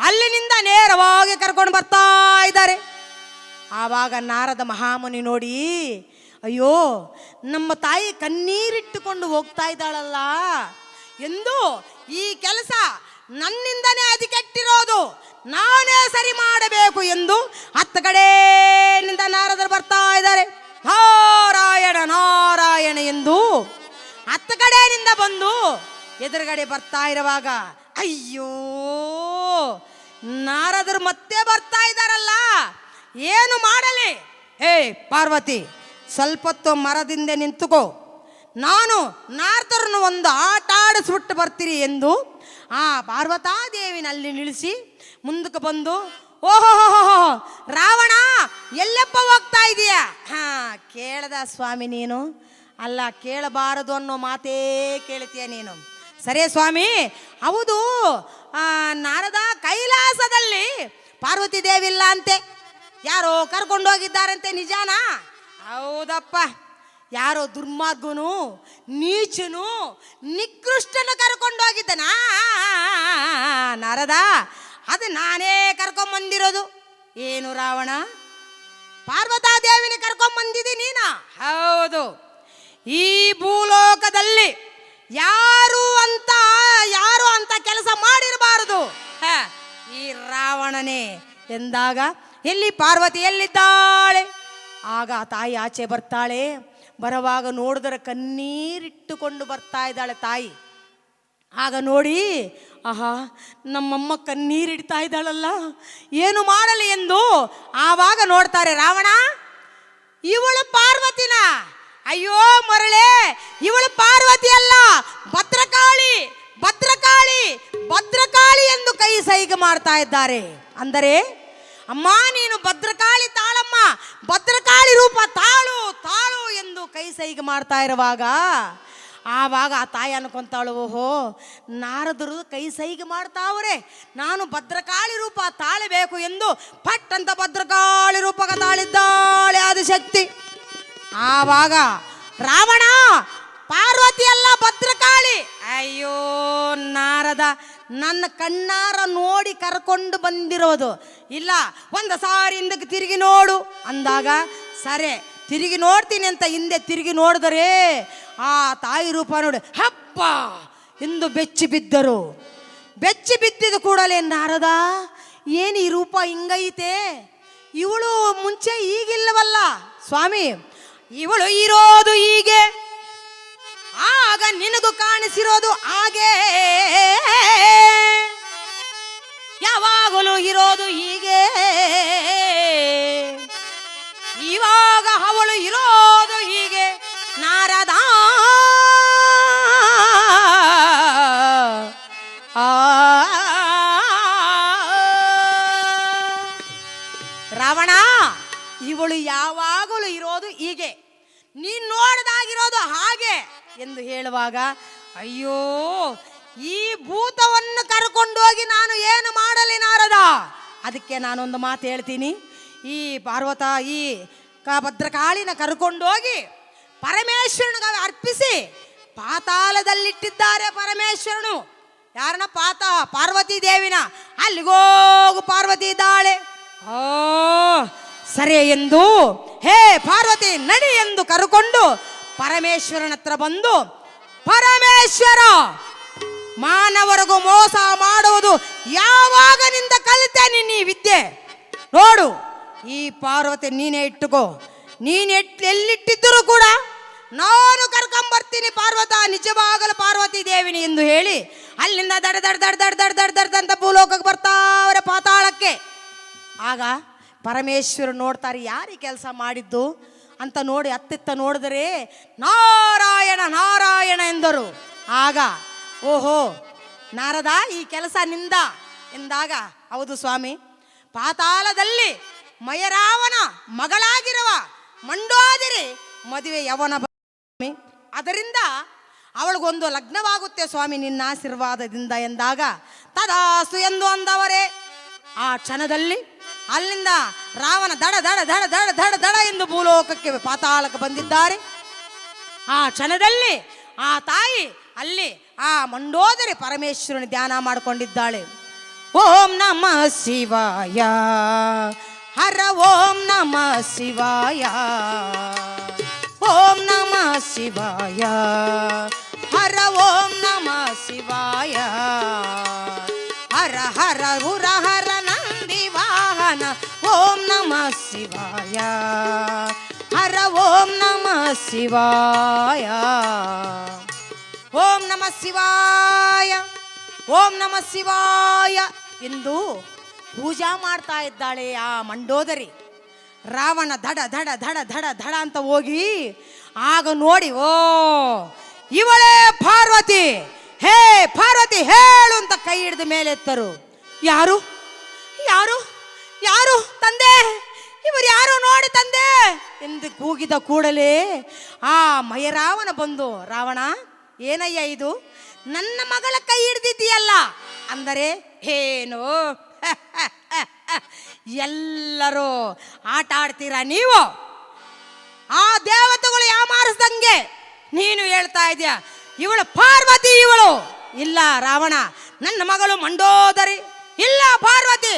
ಅಲ್ಲಿನಿಂದ ನೇರವಾಗಿ ಕರ್ಕೊಂಡು ಬರ್ತಾ ಇದ್ದಾರೆ. ಆವಾಗ ನಾರದ ಮಹಾಮುನಿ ನೋಡಿ, ಅಯ್ಯೋ ನಮ್ಮ ತಾಯಿ ಕಣ್ಣೀರಿಟ್ಟುಕೊಂಡು ಹೋಗ್ತಾ ಇದ್ದಾಳಲ್ಲ ಎಂದು ಈ ಕೆಲಸ ನನ್ನಿಂದನೇ ಅದಕ್ಕೆಟ್ಟಿರೋದು, ನಾನೇ ಸರಿ ಮಾಡಬೇಕು ಎಂದು ಹತ್ತ ಕಡೆಯಿಂದ ನಾರದರು ಬರ್ತಾ ಇದ್ದಾರೆ. ನಾರಾಯಣ ನಾರಾಯಣ ಎಂದು ಹತ್ತ ಕಡೆಯಿಂದ ಬಂದು ಎದುರುಗಡೆ ಬರ್ತಾ ಇರುವಾಗ, ಅಯ್ಯೋ ನಾರದರು ಮತ್ತೆ ಬರ್ತಾ ಇದ್ದಾರಲ್ಲ, ಏನು ಮಾಡಲಿ? ಹೇ ಪಾರ್ವತಿ, ಸ್ವಲ್ಪ ಹೊತ್ತು ಮರದಿಂದ ನಿಂತುಕೋ, ನಾನು ನಾರದರನ್ನು ಒಂದು ಆಟ ಆಡಿಸ್ಬಿಟ್ಟು ಬರ್ತೀರಿ ಎಂದು ಆ ಪಾರ್ವತಾದೇವಿನಲ್ಲಿ ನಿಲ್ಲಿಸಿ ಮುಂದಕ್ಕೆ ಬಂದು, ಓಹೋ ರಾವಣ ಎಲ್ಲಪ್ಪ ಹೋಗ್ತಾ ಇದೀಯ? ಹಾ ಕೇಳದ ಸ್ವಾಮಿ ನೀನು? ಅಲ್ಲ, ಕೇಳಬಾರದು ಅನ್ನೋ ಮಾತೇ ಕೇಳ್ತೀಯ ನೀನು. ಸರೇ ಸ್ವಾಮಿ, ಹೌದು, ನಾರದ ಕೈಲಾಸದಲ್ಲಿ ಪಾರ್ವತಿ ದೇವಿ ಇಲ್ಲ ಅಂತೆ, ಯಾರೋ ಕರ್ಕೊಂಡೋಗಿದ್ದಾರಂತೆ, ನಿಜಾನಾ? ಹೌದಪ್ಪ, ಯಾರೋ ದುರ್ಮಾರ್ಗನು ನೀಚನು ನಿಕೃಷ್ಟನು ಕರ್ಕೊಂಡೋಗಿದ್ದನಾ ನಾರದ? ಅದು ನಾನೇ ಕರ್ಕೊಂಬಂದಿರೋದು. ಏನು ರಾವಣ, ಪಾರ್ವತಾದೇವಿನ ಕರ್ಕೊಂಬಂದಿದ್ದಿ ನೀನಾ? ಹೌದು. ಈ ಭೂಲೋಕದಲ್ಲಿ ಯಾರು ಅಂತ ಕೆಲಸ ಮಾಡಿರಬಾರದು ಈ ರಾವಣನೇ ಎಂದಾಗ, ಎಲ್ಲಿ ಪಾರ್ವತಿ ಎಲ್ಲಿದ್ದಾಳೆ? ಆಗ ತಾಯಿ ಆಚೆ ಬರ್ತಾಳೆ. ಬರುವಾಗ ನೋಡಿದರೆ ಕಣ್ಣೀರಿಟ್ಟುಕೊಂಡು ಬರ್ತಾ ಇದ್ದಾಳೆ ತಾಯಿ. ಆಗ ನೋಡಿ, ಆಹಾ ನಮ್ಮಮ್ಮ ಕಣ್ಣೀರಿಡ್ತಾ ಇದ್ದಾಳಲ್ಲ, ಏನು ಮಾಡಲಿ ಎಂದು ಆವಾಗ ನೋಡ್ತಾರೆ ರಾವಣ, ಇವಳು ಪಾರ್ವತಿನ? ಅಯ್ಯೋ ಮರಳೆ, ಇವಳು ಪಾರ್ವತಿ ಅಲ್ಲ, ಭದ್ರಕಾಳಿ ಭದ್ರಕಾಳಿ ಭದ್ರಕಾಳಿ ಎಂದು ಕೈ ಸೈಗೆ ಮಾಡ್ತಾ ಇದ್ದಾರೆ. ಅಂದರೆ ಅಮ್ಮ ನೀನು ಭದ್ರಕಾಳಿ ತಾಳಮ್ಮ, ಭದ್ರಕಾಳಿ ರೂಪ ತಾಳು ತಾಳು ಎಂದು ಕೈ ಸೈಗೆ ಮಾಡ್ತಾ ಇರುವಾಗ ಆವಾಗ ಆ ತಾಯಿ ಅನ್ಕೊಂತಾಳು, ಓಹೋ ನಾರದರು ಕೈ ಸೈಗೆ ಮಾಡ್ತಾವ್ರೆ, ನಾನು ಭದ್ರಕಾಳಿ ರೂಪ ತಾಳಬೇಕು ಎಂದು ಪಟ್ ಅಂತ ಭದ್ರಕಾಳಿ ರೂಪಕ ತಾಳಿದ್ದಾಳೆ ಆದಿಶಕ್ತಿ. ಆವಾಗ ರಾವಣ, ಪಾರ್ವತಿ ಅಲ್ಲ ಭದ್ರಕಾಳಿ. ಅಯ್ಯೋ ನಾರದ, ನನ್ನ ಕಣ್ಣಾರ ನೋಡಿ ಕರ್ಕೊಂಡು ಬಂದಿರೋದು ಇಲ್ಲ, ಒಂದು ಸಾರಿ ಹಿಂದಕ್ಕೆ ತಿರುಗಿ ನೋಡು ಅಂದಾಗ, ಸರಿ ತಿರುಗಿ ನೋಡ್ತೀನಿ ಅಂತ ಹಿಂದೆ ತಿರುಗಿ ನೋಡಿದರೆ ಆ ತಾಯಿ ರೂಪ ನೋಡಿ ಹಬ್ಬ ಎಂದು ಬೆಚ್ಚಿ ಬಿದ್ದರು. ಬೆಚ್ಚಿ ಬಿದ್ದಿದ ಕೂಡಲೇ ನಾರದ, ಏನು ಈ ರೂಪ ಹಿಂಗೈತೆ, ಇವಳು ಮುಂಚೆ ಈಗಿಲ್ಲವಲ್ಲ ಸ್ವಾಮಿ, ಇವಳು ಇರೋದು ಹೀಗೆ, ಆಗ ನಿನಗೂ ಕಾಣಿಸಿರೋದು ಹಾಗೆ, ಯಾವಾಗಲೂ ಇರೋದು ಹೀಗೆ, ಇವಾಗ ಅವಳು ಇರೋದು ಹೀಗೆ ನಾರದ. ರಾವಣ, ಇವಳು ಯಾವಾಗಲೂ ಇರೋದು ಹೀಗೆ, ನೀನು ನೋಡದಾಗಿರೋದು ಹಾಗೆ ಎಂದು ಹೇಳುವಾಗ, ಅಯ್ಯೋ ಈ ಭೂತವನ್ನು ಕರ್ಕೊಂಡೋಗಿ ನಾನು ಏನು ಮಾಡಲಿ ನಾರದ? ಅದಕ್ಕೆ ನಾನೊಂದು ಮಾತು ಹೇಳ್ತೀನಿ. ಈ ಭದ್ರಕಾಳಿನ ಕರ್ಕೊಂಡೋಗಿ ಪರಮೇಶ್ವರನಿಗೆ ಅರ್ಪಿಸಿ ಪಾತಾಳದಲ್ಲಿಟ್ಟಿದ್ದಾರೆ. ಪರಮೇಶ್ವರನು ಯಾರನ್ನ ಪಾರ್ವತಿ ದೇವಿನ ಅಲ್ಲಿಗೋಗು ಪಾರ್ವತಿ ಇದ್ದಾಳೆ. ಸರಿ ಎಂದು ಹೇ ಪಾರ್ವತಿ ನಡಿ ಎಂದು ಕರ್ಕೊಂಡು ಪರಮೇಶ್ವರನ ಹತ್ರ ಬಂದು, ಪರಮೇಶ್ವರ, ಮಾನವರಿಗೂ ಮೋಸ ಮಾಡುವುದು ಯಾವಾಗನಿಂದ ಕಲಿತೆ ನೀನು ಈ ವಿದ್ಯೆ? ನೋಡು, ಈ ಪಾರ್ವತಿ ನೀನೇ ಇಟ್ಟುಕೋ. ನೀನು ಎಲ್ಲಿಟ್ಟಿದ್ದರೂ ಕೂಡ ನಾನು ಕರ್ಕೊಂಬರ್ತೀನಿ ಪಾರ್ವತ, ನಿಜವಾಗಲು ಪಾರ್ವತಿ ದೇವಿನಿ ಎಂದು ಹೇಳಿ ಅಲ್ಲಿಂದ ದಡ ದಡ ದಡ ದಡ ದಡ ದಡ ದಡ ಅಂತ ಭೂಲೋಕಕ್ಕೆ ಬರ್ತಾವ್ರೆ, ಪಾತಾಳಕ್ಕೆ. ಆಗ ಪರಮೇಶ್ವರ ನೋಡ್ತಾರೆ, ಯಾರು ಕೆಲಸ ಮಾಡಿದ್ದು ಅಂತ ನೋಡಿ ಅತ್ತಿತ್ತ ನೋಡಿದರೆ ನಾರಾಯಣ ನಾರಾಯಣ ಎಂದರು. ಆಗ ಓಹೋ ನಾರದ, ಈ ಕೆಲಸ ನಿಂದ ಎಂದಾಗ, ಹೌದು ಸ್ವಾಮಿ, ಪಾತಾಳದಲ್ಲಿ ಮಯರಾವನ ಮಗಳಾಗಿರುವ ಮಂಡೋದರಿ ಮದುವೆ ಯವನ ಅದರಿಂದ ಅವಳಿಗೊಂದು ಲಗ್ನವಾಗುತ್ತೆ ಸ್ವಾಮಿ ನಿನ್ನ ಆಶೀರ್ವಾದದಿಂದ ಎಂದಾಗ, ತದಾಸು ಎಂದು ಅಂದವರೇ. ಆ ಕ್ಷಣದಲ್ಲಿ ಅಲ್ಲಿಂದ ರಾವಣ ದಡ ದಡ ದಡ ದಡ ದಡ ದಡ ಎಂದು ಭೂಲೋಕಕ್ಕೆ ಪಾತಾಳಕ್ಕೆ ಬಂದಿದ್ದಾರೆ. ಆ ಕ್ಷಣದಲ್ಲಿ ಆ ತಾಯಿ ಅಲ್ಲಿ ಆ ಮಂಡೋದರಿ ಪರಮೇಶ್ವರನ ಧ್ಯಾನ ಮಾಡಿಕೊಂಡಿದ್ದಾಳೆ. ಓಂ ನಮಃ ಶಿವಾಯ, ಹರ ಓಂ ನಮಃ ಶಿವಾಯ, ಓಂ ನಮಃ ಶಿವಾಯ, ಹರ ಓಂ ನಮಃ ಶಿವಾಯ, ಹರ ಹರ ಹುರ ಹರ ನಂದಿ ವಾಹನ, ಓಂ ನಮಃ ಶಿವಾಯ, ಹರ ಓಂ ನಮಃ ಶಿವಾಯ, ಓಂ ನಮಃ ಶಿವಾಯ, ಓಂ ನಮಃ ಶಿವಾಯ ಎಂದು ಪೂಜಾ ಮಾಡ್ತಾ ಇದ್ದಾಳೆ ಆ ಮಂಡೋದರಿ. ರಾವಣ ದಡ ದಡ ದಡ ದಡ ದಡ ಅಂತ ಹೋಗಿ ಆಗ ನೋಡಿ, ಓ ಇವಳೇ ಪಾರ್ವತಿ, ಹೇ ಪಾರ್ವತಿ ಹೇಳು ಅಂತ ಕೈ ಹಿಡಿದ ಮೇಲೆತ್ತರು. ಯಾರು ಯಾರು ಯಾರು ತಂದೆ, ಇವರು ಯಾರು ನೋಡಿ ತಂದೆ ಎಂದು ಕೂಗಿದ ಕೂಡಲೇ ಆ ಮಯರಾವಣ ಬಂದು, ರಾವಣ ಏನಯ್ಯ ಇದು, ನನ್ನ ಮಗಳ ಕೈ ಹಿಡ್ದಿದ್ದೀಯಲ್ಲ ಅಂದರೆ ಏನು? ಎಲ್ಲರೂ ಆಟ ಆಡ್ತೀರಾ ನೀವು? ಆ ದೇವತೆಗಳು ಯಾಮಾರಿಸ್ದಂಗೆ ನೀನು ಹೇಳ್ತಾ ಇದೀಯ ಇವಳು ಪಾರ್ವತಿ ಇವಳು. ಇಲ್ಲ ರಾವಣ, ನನ್ನ ಮಗಳು ಮಂಡೋದರಿ. ಇಲ್ಲ ಪಾರ್ವತಿ,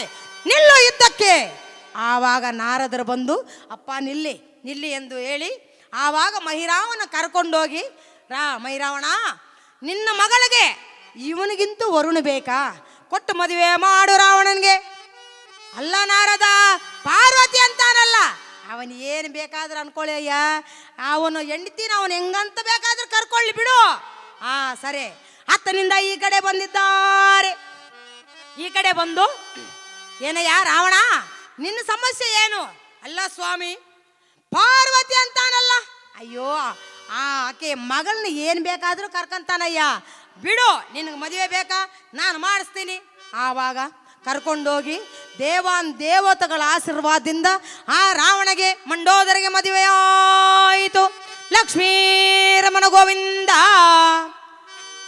ನಿಲ್ಲು ಯುದ್ಧಕ್ಕೆ. ಆವಾಗ ನಾರದರು ಬಂದು, ಅಪ್ಪ ನಿಲ್ಲಿ ನಿಲ್ಲಿ ಎಂದು ಹೇಳಿ ಆವಾಗ ಮಹಿರಾವನ ಕರ್ಕೊಂಡೋಗಿ, ಮಹಿರಾವಣ, ನಿನ್ನ ಮಗಳಿಗೆ ಇವನಿಗಿಂತೂ ವರುಣ ಬೇಕಾ? ಕೊಟ್ಟು ಮದುವೆ ಮಾಡು ರಾವಣನಿಗೆ. ಅಲ್ಲ ನಾರದ, ಪಾರ್ವತಿ ಅಂತಾನಲ್ಲ, ಅವನು ಏನು ಬೇಕಾದ್ರೂ ಅನ್ಕೊಳ್ಳಿ ಅಯ್ಯ, ಅವನು ಹೆಂಡತಿನ ಅವನು ಹೆಂಗಂತ ಬೇಕಾದ್ರೂ ಕರ್ಕೊಳ್ಳಿ ಬಿಡು. ಸರಿ, ಅತ್ತನಿಂದ ಈ ಕಡೆ ಬಂದಿದ್ದಾರೆ. ಈ ಕಡೆ ಬಂದು, ಏನಯ್ಯ ರಾವಣ, ನಿನ್ನ ಸಮಸ್ಯೆ ಏನು? ಅಲ್ಲ ಸ್ವಾಮಿ, ಪಾರ್ವತಿ ಅಂತಾನಲ್ಲ. ಅಯ್ಯೋ, ಆಕೆ ಮಗಳನ್ನ ಏನು ಬೇಕಾದ್ರೂ ಕರ್ಕೊಂತಾನಯ್ಯ, ಬಿಡು, ನಿನಗೆ ಮದುವೆ ಬೇಕಾ, ನಾನು ಮಾಡಿಸ್ತೀನಿ. ಆವಾಗ ಕರ್ಕೊಂಡೋಗಿ ದೇವತೆಗಳ ಆಶೀರ್ವಾದದಿಂದ ಆ ರಾವಣಗೆ ಮಂಡೋದರಿಗೆ ಮದುವೆಯಾಯಿತು. ಲಕ್ಷ್ಮೀ ರಮಣ ಗೋವಿಂದ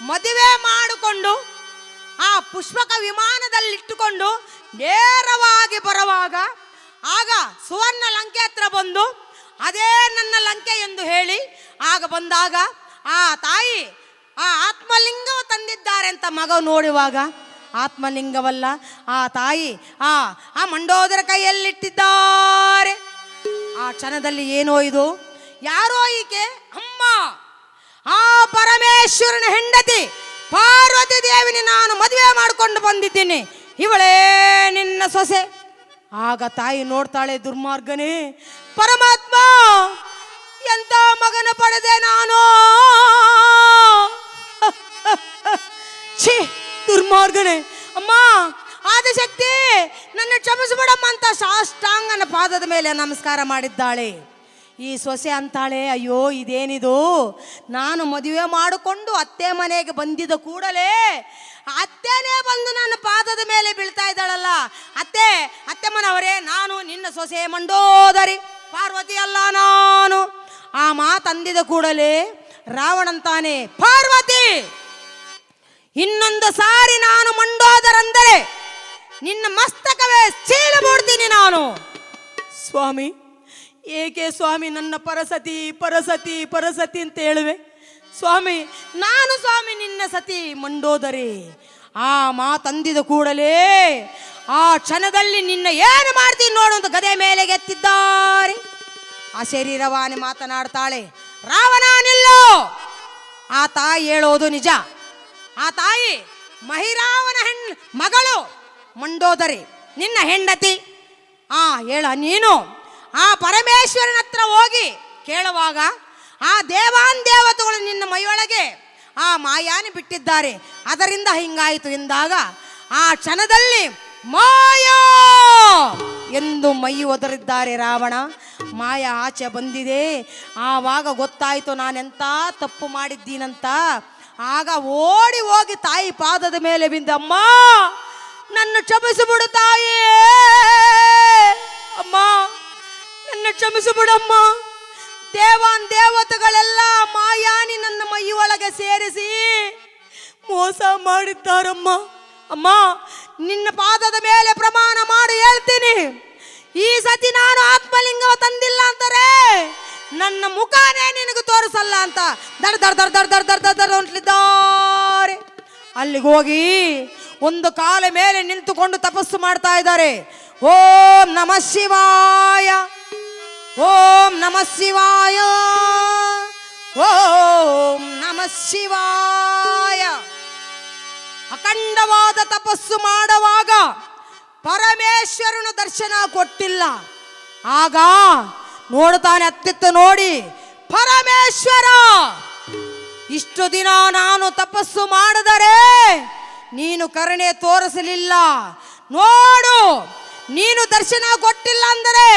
ಮದುವೆ ಮಾಡಿಕೊಂಡು ಆ ಪುಷ್ಪಕ ವಿಮಾನದಲ್ಲಿಟ್ಟುಕೊಂಡು ನೇರವಾಗಿ ಬರುವಾಗ ಆಗ ಸುವರ್ಣ ಲಂಕೆ ಹತ್ರ ಬಂದು, ಅದೇ ನನ್ನ ಲಂಕೆ ಎಂದು ಹೇಳಿ ಆಗ ಬಂದಾಗ ಆ ತಾಯಿ ಆ ಆತ್ಮಲಿಂಗವು ತಂದಿದ್ದಾರೆ ಅಂತ ಮಗ ನೋಡುವಾಗ ಆತ್ಮಲಿಂಗವಲ್ಲ, ಆ ತಾಯಿ ಆ ಮಂಡೋದರ ಕೈಯಲ್ಲಿಟ್ಟಿದ್ದಾರೆ. ಆ ಕ್ಷಣದಲ್ಲಿ ಏನೋ ಇದು, ಯಾರೋ ಈಕೆ ಅಮ್ಮ, ಆ ಪರಮೇಶ್ವರನ ಹೆಂಡತಿ ಪಾರ್ವತಿ ದೇವಿನಿ ನಾನು ಮದುವೆ ಮಾಡಿಕೊಂಡು ಬಂದಿದ್ದೀನಿ, ಇವಳೇ ನಿನ್ನ ಸೊಸೆ. ಆಗ ತಾಯಿ ನೋಡ್ತಾಳೆ, ದುರ್ಮಾರ್ಗನೇ ಪರಮಾತ್ಮ, ಎಂತ ಮಗನ ಪಡೆದೆ ನಾನು. ಛೀ ದುರ್ಮಾರ್ಗನೇ, ಅಮ್ಮ ಆದಿಶಕ್ತಿ ನನ್ನ ಕ್ಷಮಿಸ್ಬಿಡಮ್ಮ ಅಂತ ಸಾಷ್ಟಾಂಗನ ಪಾದದ ಮೇಲೆ ನಮಸ್ಕಾರ ಮಾಡಿದ್ದಾಳೆ. ಈ ಸೊಸೆ ಅಂತಾಳೆ, ಅಯ್ಯೋ ಇದೇನಿದು, ನಾನು ಮದುವೆ ಮಾಡಿಕೊಂಡು ಅತ್ತೆ ಮನೆಗೆ ಬಂದಿದ್ದ ಕೂಡಲೇ ಅತ್ತೆನೇ ಬಂದು ನನ್ನ ಪಾದದ ಮೇಲೆ ಬೀಳ್ತಾ ಇದ್ದಾಳಲ್ಲ. ಅತ್ತೆ ಮನವರೇ, ನಾನು ನಿನ್ನ ಸೊಸೆ ಮಂಡೋದರಿ, ಪಾರ್ವತಿ ಅಲ್ಲ ನಾನು. ಆ ಮಾತಂದಿದ ಕೂಡಲೇ ರಾವಣಂತಾನೆ, ಪಾರ್ವತಿ ಇನ್ನೊಂದು ಸಾರಿ ನಾನು ಮಂಡೋದರಂದರೆ ನಿನ್ನ ಮಸ್ತಕವೇ ಚೀಲಬಿಡ್ತೀನಿ ನಾನು. ಸ್ವಾಮಿ, ಏಕೆ ಸ್ವಾಮಿ ನನ್ನ ಪರಸತಿ ಪರಸತಿ ಪರಸತಿ ಅಂತ ಹೇಳುವೆ? ಸ್ವಾಮಿ, ನಾನು ಸ್ವಾಮಿ ನಿನ್ನ ಸತಿ ಮಂಡೋದರಿ. ಆ ಮಾತಂದಿದ ಕೂಡಲೇ ಆ ಕ್ಷಣದಲ್ಲಿ ನಿನ್ನ ಏನು ಮಾಡ್ತೀನಿ ನೋಡು ಅಂತ ಗದೆ ಮೇಲೆ ಎತ್ತಿದ್ದಾರೆ. ಆ ಶರೀರವಾಣಿ ಮಾತನಾಡ್ತಾಳೆ, ರಾವಣ ನಿಲ್ಲು. ಆ ತಾಯಿ ಹೇಳೋದು ನಿಜ. ಆ ತಾಯಿ ಮಹಿರಾವನ ಮಗಳು ಮಂಡೋದರಿ, ನಿನ್ನ ಹೆಂಡತಿ. ಹೇಳ ನೀನು ಆ ಪರಮೇಶ್ವರನ ಹತ್ರ ಹೋಗಿ ಕೇಳುವಾಗ ಆ ದೇವಾನ್ ದೇವತೆಗಳು ನಿನ್ನ ಮೈಯೊಳಗೆ ಆ ಮಾಯಾನಿ ಬಿಟ್ಟಿದ್ದಾರೆ, ಅದರಿಂದ ಹಿಂಗಾಯಿತು ಎಂದಾಗ ಆ ಕ್ಷಣದಲ್ಲಿ ಮಾಯಾ ಎಂದು ಮೈ ಒದರಿದ್ದಾರೆ ರಾವಣ. ಮಾಯ ಆಚೆ ಬಂದಿದೆ. ಆವಾಗ ಗೊತ್ತಾಯಿತು ನಾನೆಂತ ತಪ್ಪು ಮಾಡಿದ್ದೀನಂತ. ಆಗ ಓಡಿ ಹೋಗಿ ತಾಯಿ ಪಾದದ ಮೇಲೆ ಬಿದ್ದ, ಅಮ್ಮ ನನ್ನ ಕ್ಷಮಿಸಿಬಿಡು ತಾಯೇ, ಅಮ್ಮ ನನ್ನ ಕ್ಷಮಿಸಿಬಿಡಮ್ಮ. ದೇವಾನ್ ದೇವತೆಗಳೆಲ್ಲ ಮಾಯಾನಿ ನನ್ನ ಮೈ ಒಳಗೆ ಸೇರಿಸಿ ಮೋಸ ಮಾಡಿದ್ದಾರಮ್ಮ. ಅಮ್ಮ ನಿನ್ನ ಪಾದದ ಮೇಲೆ ಪ್ರಮಾಣ ಮಾಡಿ ಹೇಳ್ತೀನಿ, ಈ ಸತಿ ನಾನು ಆತ್ಮಲಿಂಗವ ತಂದಿಲ್ಲ ಅಂತಾರೆ ನನ್ನ ಮುಖಾನೇ ನಿನಗೆ ತೋರಿಸಲ್ಲ ಅಂತ ದಡ ದಡ ದಡ ದಡ ದಡ ದಡ ದಡ ಹೊಂಟ್ಲಿದ್ದಾರೆ. ಅಲ್ಲಿಗೆ ಹೋಗಿ ಒಂದು ಕಾಲ ಮೇಲೆ ನಿಂತುಕೊಂಡು ತಪಸ್ಸು ಮಾಡ್ತಾ ಇದ್ದಾರೆ. ಓಂ ನಮಃ ಶಿವಾಯ, ಓಂ ನಮಃ ಶಿವಾಯ, ಓಂ ನಮಃ ಶಿವಾಯ. ಅಖಂಡವಾದ ತಪಸ್ಸು ಮಾಡುವಾಗ ಪರಮೇಶ್ವರನ ದರ್ಶನ ಕೊಟ್ಟಿಲ್ಲ. ಆಗ ನೋಡ್ತಾನೆ, ಅತ್ತಿತ್ತ ನೋಡಿ, ಪರಮೇಶ್ವರ ಇಷ್ಟು ದಿನ ನಾನು ತಪಸ್ಸು ಮಾಡಿದರೆ ನೀನು ಕರುಣೆ ತೋರಿಸಲಿಲ್ಲ. ನೋಡು, ನೀನು ದರ್ಶನ ಕೊಟ್ಟಿಲ್ಲ ಅಂದರೆ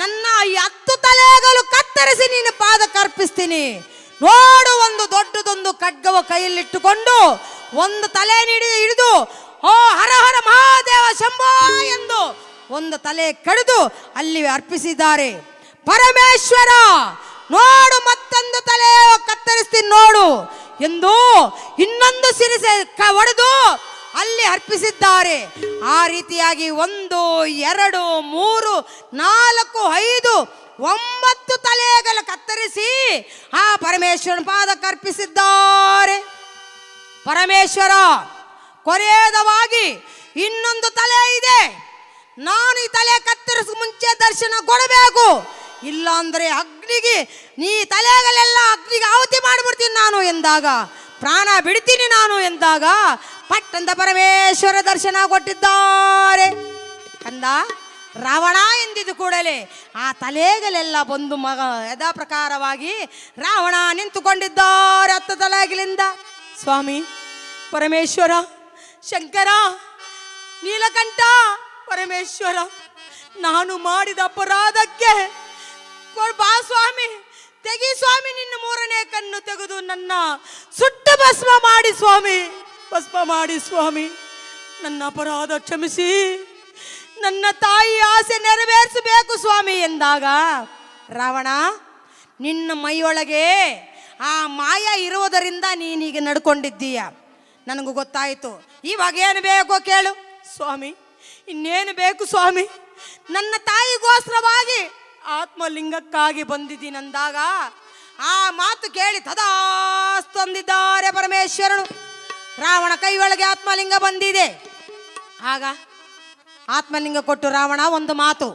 ನನ್ನ 10 ತಲೆಗಳು ಕತ್ತರಿಸಿ ನೀನು ಪಾದಕ್ಕೆ ಅರ್ಪಿಸ್ತೀನಿ. ನೋಡು, ಒಂದು ದೊಡ್ಡದೊಂದು ಖಡ್ಗವ ಕೈಯಲ್ಲಿಟ್ಟುಕೊಂಡು ಒಂದು ತಲೆ ಹಿಡಿದು ಓ ಹರ ಹರ ಮಹಾದೇವ ಶಂಭೋ ಎಂದು ಒಂದು ತಲೆ ಕಡಿದು ಅಲ್ಲಿ ಅರ್ಪಿಸಿದ್ದಾರೆ. ಪರಮೇಶ್ವರ ನೋಡು, ಮತ್ತೊಂದು ತಲೆ ಕತ್ತರಿಸ್ತೀನಿ ನೋಡು ಎಂದು ಇನ್ನೊಂದು ಸಿರಿಸೆ ಒಡೆದು ಅಲ್ಲಿ ಅರ್ಪಿಸಿದ್ದಾರೆ. ಆ ರೀತಿಯಾಗಿ 1, 2, 3, 4, 5, 9 ತಲೆಗಳ ಕತ್ತರಿಸಿ ಆ ಪರಮೇಶ್ವರನ ಪಾದಕ್ಕೆ ಅರ್ಪಿಸಿದ್ದಾರೆ. ಪರಮೇಶ್ವರ ಕೊನೆಯದವಾಗಿ ಇನ್ನೊಂದು ತಲೆ ಇದೆ, ನಾನು ಈ ತಲೆ ಕತ್ತರಿಸ ಮುಂಚೆ ದರ್ಶನ ಕೊಡಬೇಕು, ಇಲ್ಲ ಅಂದರೆ ಅಗ್ನಿಗೆ ನೀ ತಲೆಗಳೆಲ್ಲ ಅಗ್ನಿಗೆ ಆಹುತಿ ಮಾಡಿಬಿಡ್ತೀನಿ ನಾನು ಎಂದಾಗ, ಪ್ರಾಣ ಬಿಡ್ತೀನಿ ನಾನು ಎಂದಾಗ ಪಟ್ಟಂತ ಪರಮೇಶ್ವರ ದರ್ಶನ ಕೊಟ್ಟಿದ್ದಾರೆ. ಕಂದ ರಾವಣ ಎಂದಿದ್ದು ಕೂಡಲೇ ಆ ತಲೆಗಳೆಲ್ಲ ಬಂದು ಯಥಾ ಪ್ರಕಾರವಾಗಿ ರಾವಣ ನಿಂತುಕೊಂಡಿದ್ದಾರೆ 10 ತಲೆಗಳಿಂದ. ಸ್ವಾಮಿ, ಪರಮೇಶ್ವರ, ಶಂಕರ, ನೀಲಕಂಠ, ಪರಮೇಶ್ವರ, ನಾನು ಮಾಡಿದ ಅಪರಾಧಕ್ಕೆ ಬಾ ಸ್ವಾಮಿ, ತೆಗಿ ಸ್ವಾಮಿ, ನಿನ್ನ 3ನೇ ಕಣ್ಣು ತೆಗೆದು ನನ್ನ ಸುಟ್ಟು ಭಸ್ಮ ಮಾಡಿ ಸ್ವಾಮಿ, ಭಸ್ಮ ಮಾಡಿ ಸ್ವಾಮಿ, ನನ್ನ ಅಪರಾಧ ಕ್ಷಮಿಸಿ ನನ್ನ ತಾಯಿ ಆಸೆ ನೆರವೇರಿಸಬೇಕು ಸ್ವಾಮಿ ಎಂದಾಗ, ರಾವಣ ನಿನ್ನ ಮೈಯೊಳಗೆ ಆ ಮಾಯ ಇರುವುದರಿಂದ ನೀನೀಗ ನಡ್ಕೊಂಡಿದ್ದೀಯ, ನನಗೂ ಗೊತ್ತಾಯಿತು. ಇವಾಗ ಏನು ಬೇಕೋ ಕೇಳು ಸ್ವಾಮಿ, ಇನ್ನೇನು ಬೇಕು ಸ್ವಾಮಿ? ನನ್ನ ತಾಯಿಗೋಸ್ಕರವಾಗಿ ಆತ್ಮಲಿಂಗಕ್ಕಾಗಿ ಬಂದಿದ್ದೀನಂದಾಗ ಆ ಮಾತು ಕೇಳಿ ತದಾಸ್ತು ಅಂದಿದ್ದಾರೆ ಪರಮೇಶ್ವರನು. ರಾವಣ ಕೈ ಒಳಗೆ ಆತ್ಮಲಿಂಗ ಬಂದಿದೆ. ಆಗ ಆತ್ಮಲಿಂಗ ಕೊಟ್ಟು ರಾವಣ ಒಂದು ಮಾತು,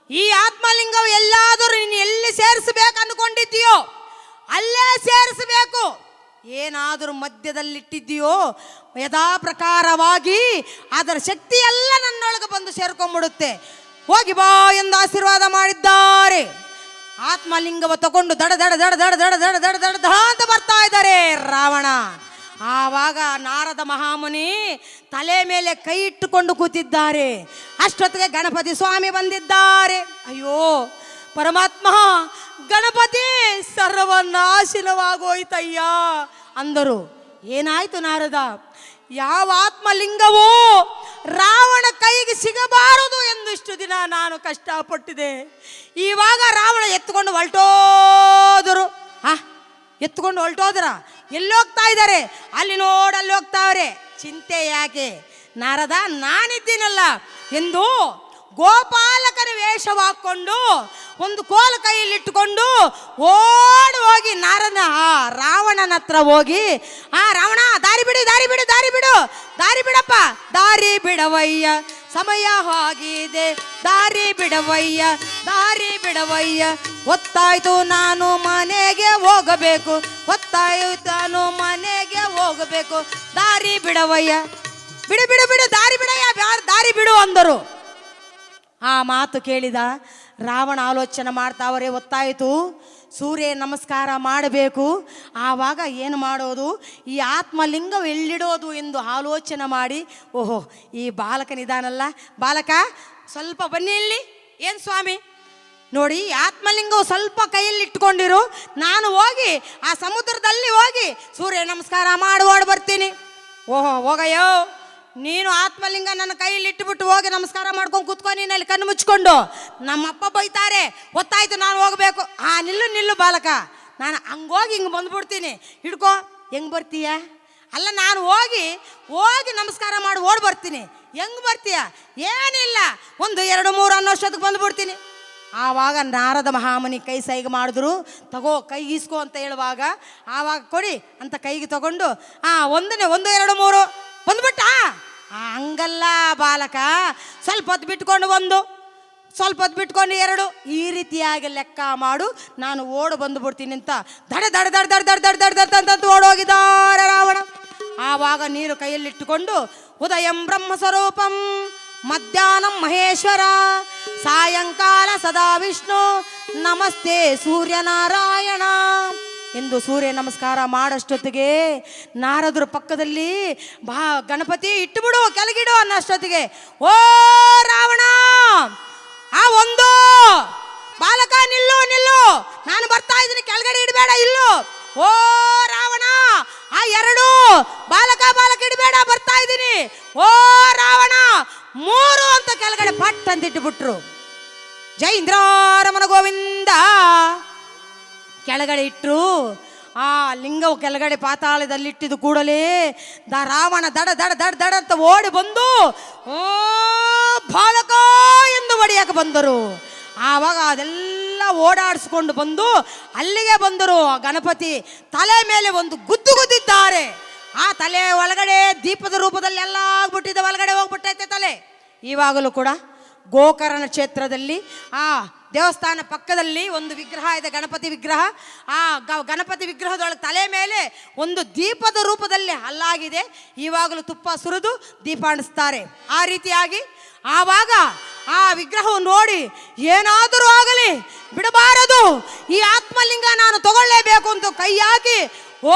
ಈ ಆತ್ಮಲಿಂಗವು ಎಲ್ಲಾದರೂ ನೀನು ಎಲ್ಲಿ ಸೇರಿಸಬೇಕು ಅಂದ್ಕೊಂಡಿದ್ದೀಯೋ ಅಲ್ಲೇ ಸೇರಿಸಬೇಕು, ಏನಾದರೂ ಮಧ್ಯದಲ್ಲಿಟ್ಟಿದ್ದೀಯೋ ಯಥಾ ಪ್ರಕಾರವಾಗಿ ಅದರ ಶಕ್ತಿ ಎಲ್ಲ ನನ್ನೊಳಗೆ ಬಂದು ಸೇರ್ಕೊಂಡ್ಬಿಡುತ್ತೆ, ಹೋಗಿ ಬಾ ಎಂದು ಆಶೀರ್ವಾದ ಮಾಡಿದ್ದಾರೆ. ಆತ್ಮಲಿಂಗವ ತಗೊಂಡು ದಡ ದಡ ದಡ ದಡ ದಡ ದಡ ದಡ ದಡ ದಡ ಅಂತ ಬರ್ತಾ ಇದ್ದಾರೆ ರಾವಣ. ಆವಾಗ ನಾರದ ಮಹಾಮುನಿ ತಲೆ ಮೇಲೆ ಕೈ ಇಟ್ಟುಕೊಂಡು ಕೂತಿದ್ದಾರೆ. ಅಷ್ಟೊತ್ತಿಗೆ ಗಣಪತಿ ಸ್ವಾಮಿ ಬಂದಿದ್ದಾರೆ. ಅಯ್ಯೋ ಪರಮಾತ್ಮ, ಗಣಪತಿ ಸರ್ವನಾಶನವಾಗೋಯ್ತಯ್ಯ ಅಂದರು. ಏನಾಯ್ತು ನಾರದ? ಯಾವ ಆತ್ಮಲಿಂಗವೂ ರಾವಣ ಕೈಗೆ ಸಿಗಬಾರದು ಎಂದು ಇಷ್ಟು ದಿನ ನಾನು ಕಷ್ಟಪಟ್ಟಿದೆ. ಇವಾಗ ರಾವಣ ಎತ್ತುಕೊಂಡು ಹೊರಟೋದರು. ಎತ್ತುಕೊಂಡು ಹೊರಟೋದ್ರ, ಎಲ್ಲಿ ಹೋಗ್ತಾ ಇದ್ದಾರೆ? ಅಲ್ಲಿ ನೋಡಲ್ಲಿ ಹೋಗ್ತಾವ್ರೆ. ಚಿಂತೆ ಯಾಕೆ ನಾರದ, ನಾನಿದ್ದೀನಲ್ಲ ಎಂದು ಗೋಪಾಲಕನ ವೇಷ ಹಾಕೊಂಡು ಒಂದು ಕೋಲು ಕೈಯಲ್ಲಿಟ್ಟುಕೊಂಡು ಓಡಿ ಹೋಗಿ ರಾವಣನ ಹತ್ರ ಹೋಗಿ, ರಾವಣ, ದಾರಿ ಬಿಡು, ದಾರಿ ಬಿಡು, ದಾರಿ ಬಿಡು, ದಾರಿ ಬಿಡಪ್ಪ, ದಾರಿ ಬಿಡವಯ್ಯ, ಸಮಯ ಆಗಿದೆ, ದಾರಿ ಬಿಡವಯ್ಯ, ದಾರಿ ಬಿಡವಯ್ಯ, ಒತ್ತಾಯ್ತು ನಾನು ಮನೆಗೆ ಹೋಗಬೇಕು, ಒತ್ತಾಯ್ತು ನಾನು ಮನೆಗೆ ಹೋಗಬೇಕು, ದಾರಿ ಬಿಡವಯ್ಯ, ಬಿಡು ಬಿಡು ಬಿಡು, ದಾರಿ ಬಿಡಯ್ಯ, ದಾರಿ ಬಿಡು ಅಂದರು. ಆ ಮಾತು ಕೇಳಿದ ರಾವಣ ಆಲೋಚನೆ ಮಾಡ್ತಾವರೆ, ಒತ್ತಾಯಿತು ಸೂರ್ಯ ನಮಸ್ಕಾರ ಮಾಡಬೇಕು, ಆವಾಗ ಏನು ಮಾಡೋದು, ಈ ಆತ್ಮಲಿಂಗ ಎಲ್ಲಿಡೋದು ಎಂದು ಆಲೋಚನೆ ಮಾಡಿ, ಓಹೋ ಈ ಬಾಲಕನಿದಾನಲ್ಲ, ಬಾಲಕ ಸ್ವಲ್ಪ ಬನ್ನಿ ಇಲ್ಲಿ. ಏನು ಸ್ವಾಮಿ, ನೋಡಿ ಆತ್ಮಲಿಂಗವು ಸ್ವಲ್ಪ ಕೈಯಲ್ಲಿ ಇಟ್ಕೊಂಡಿರು, ನಾನು ಹೋಗಿ ಆ ಸಮುದ್ರದಲ್ಲಿ ಹೋಗಿ ಸೂರ್ಯ ನಮಸ್ಕಾರ ಮಾಡಿ ಬರ್ತೀನಿ. ಓಹೋ ಹೋಗಯ್ಯೋ, ನೀನು ಆತ್ಮಲಿಂಗ ನನ್ನ ಕೈಯಲ್ಲಿ ಇಟ್ಟುಬಿಟ್ಟು ಹೋಗಿ ನಮಸ್ಕಾರ ಮಾಡ್ಕೊಂಡು ಕೂತ್ಕೊ, ನೀನು ಅಲ್ಲಿ ಕಣ್ಣು ಮುಚ್ಕೊಂಡು, ನಮ್ಮಪ್ಪ ಬೈತಾರೆ, ಗೊತ್ತಾಯ್ತು ನಾನು ಹೋಗಬೇಕು. ನಿಲ್ಲು ನಿಲ್ಲು ಬಾಲಕ, ನಾನು ಹಂಗೋಗಿ ಹಿಂಗೆ ಬಂದ್ಬಿಡ್ತೀನಿ, ಹಿಡ್ಕೊ. ಹೆಂಗೆ ಬರ್ತೀಯ? ಅಲ್ಲ, ನಾನು ಹೋಗಿ ನಮಸ್ಕಾರ ಮಾಡಿ ಓಡಿ ಬರ್ತೀನಿ. ಹೆಂಗೆ ಬರ್ತೀಯ? ಏನಿಲ್ಲ, 1 2 3 ಅನ್ನೋಷ್ಟೊತ್ತಿಗೆ ಬಂದುಬಿಡ್ತೀನಿ. ಆವಾಗ ನಾರದ ಮಹಾಮುನಿ ಕೈ ಸೈಗೆ ಮಾಡಿದ್ರು, ತಗೋ ಕೈ ಈಸ್ಕೋ ಅಂತ ಹೇಳುವಾಗ, ಆವಾಗ ಕೊಡಿ ಅಂತ ಕೈಗೆ ತಗೊಂಡು 1 2 3 ಬಂದ್ಬಿಟ್ಟ. ಹಂಗಲ್ಲ ಬಾಲಕ, ಸ್ವಲ್ಪ ಹೊತ್ತು ಬಿಟ್ಕೊಂಡು 1, ಸ್ವಲ್ಪ ಹೊತ್ತು ಬಿಟ್ಕೊಂಡು 2, ಈ ರೀತಿಯಾಗಿ ಲೆಕ್ಕ ಮಾಡು, ನಾನು ಓಡು ಬಂದುಬಿಡ್ತೀನಿ ಅಂತ ದಡ ದಡ ದಡ ದಡ ದಡ ದಡ ದಡ ದಡ ಅಂತ ಓಡೋಗಿದ್ದಾರೆ ರಾವಣ. ಆವಾಗ ನೀರು ಕೈಯಲ್ಲಿಟ್ಟುಕೊಂಡು, ಉದಯಂ ಬ್ರಹ್ಮ ಸ್ವರೂಪಂ ಮಧ್ಯಾಹ್ನಂ ಮಹೇಶ್ವರ ಸಾಯಂಕಾಲ ಸದಾ ವಿಷ್ಣು ನಮಸ್ತೆ ಸೂರ್ಯನಾರಾಯಣ ಎಂದು ಸೂರ್ಯ ನಮಸ್ಕಾರ ಮಾಡಷ್ಟೊತ್ತಿಗೆ ನಾರದ್ರ ಪಕ್ಕದಲ್ಲಿ ಗಣಪತಿ ಇಟ್ಟುಬಿಡು ಕೆಳಗಿಡು ಅನ್ನೋಷ್ಟೊತ್ತಿಗೆ, ಓ ರಾವಣ, ಒಂದು ಬಾಲಕ ನಿಲ್ಲು ನಿಲ್ಲು, ನಾನು ಬರ್ತಾ ಇದ್ದೀನಿ, ಕೆಳಗಡೆ ಇಡಬೇಡ, ಇಲ್ಲು. ಓ ರಾವಣ, 2 ಬಾಲಕ ಬಾಲಕ ಇಡಬೇಡ, ಬರ್ತಾ ಇದ್ದೀನಿ. ಓ ರಾವಣ, 3 ಅಂತ ಕೆಳಗಡೆ ಪಟ್ ಅಂತ ಇಟ್ಟುಬಿಟ್ರು. ಜೈ ಇಂದ್ರಾರಮನ ಗೋವಿಂದ ಕೆಳಗಡೆ ಇಟ್ಟರು. ಆ ಲಿಂಗವು ಕೆಳಗಡೆ ಪಾತಾಳದಲ್ಲಿಟ್ಟಿದ್ದು ಕೂಡಲೇ ರಾವಣ ದಡ ದಡ ದಡ ದಡ ಅಂತ ಓಡಿ ಬಂದು, ಓ ಬಾಲಕ ಎಂದು ಹೊಡೆಯಕ್ಕೆ ಬಂದರು. ಆವಾಗ ಅದೆಲ್ಲ ಓಡಾಡಿಸ್ಕೊಂಡು ಬಂದು ಅಲ್ಲಿಗೆ ಬಂದರು. ಗಣಪತಿ ತಲೆ ಮೇಲೆ ಒಂದು ಗುದ್ದು ಗುದ್ದಿದ್ದಾರೆ. ಆ ತಲೆ ಒಳಗಡೆ ದೀಪದ ರೂಪದಲ್ಲಿ ಎಲ್ಲ ಆಗ್ಬಿಟ್ಟಿದೆ, ಒಳಗಡೆ ಹೋಗ್ಬಿಟ್ಟೈತೆ ತಲೆ. ಇವಾಗಲೂ ಕೂಡ ಗೋಕರ್ಣ ಕ್ಷೇತ್ರದಲ್ಲಿ ಆ ದೇವಸ್ಥಾನ ಪಕ್ಕದಲ್ಲಿ ಒಂದು ವಿಗ್ರಹ ಇದೆ, ಗಣಪತಿ ವಿಗ್ರಹ. ಆ ಗಣಪತಿ ವಿಗ್ರಹದೊಳಗೆ ತಲೆ ಮೇಲೆ ಒಂದು ದೀಪದ ರೂಪದಲ್ಲಿ ಹಲ್ಲಾಗಿದೆ. ಇವಾಗಲೂ ತುಪ್ಪ ಸುರಿದು ದೀಪ ಅಂಟಿಸ್ತಾರೆ. ಆ ರೀತಿಯಾಗಿ ಆವಾಗ ಆ ವಿಗ್ರಹವನ್ನು ನೋಡಿ, ಏನಾದರೂ ಆಗಲಿ ಬಿಡಬಾರದು, ಈ ಆತ್ಮಲಿಂಗ ನಾನು ತಗೊಳ್ಳೇಬೇಕು ಅಂತ ಕೈ ಹಾಕಿ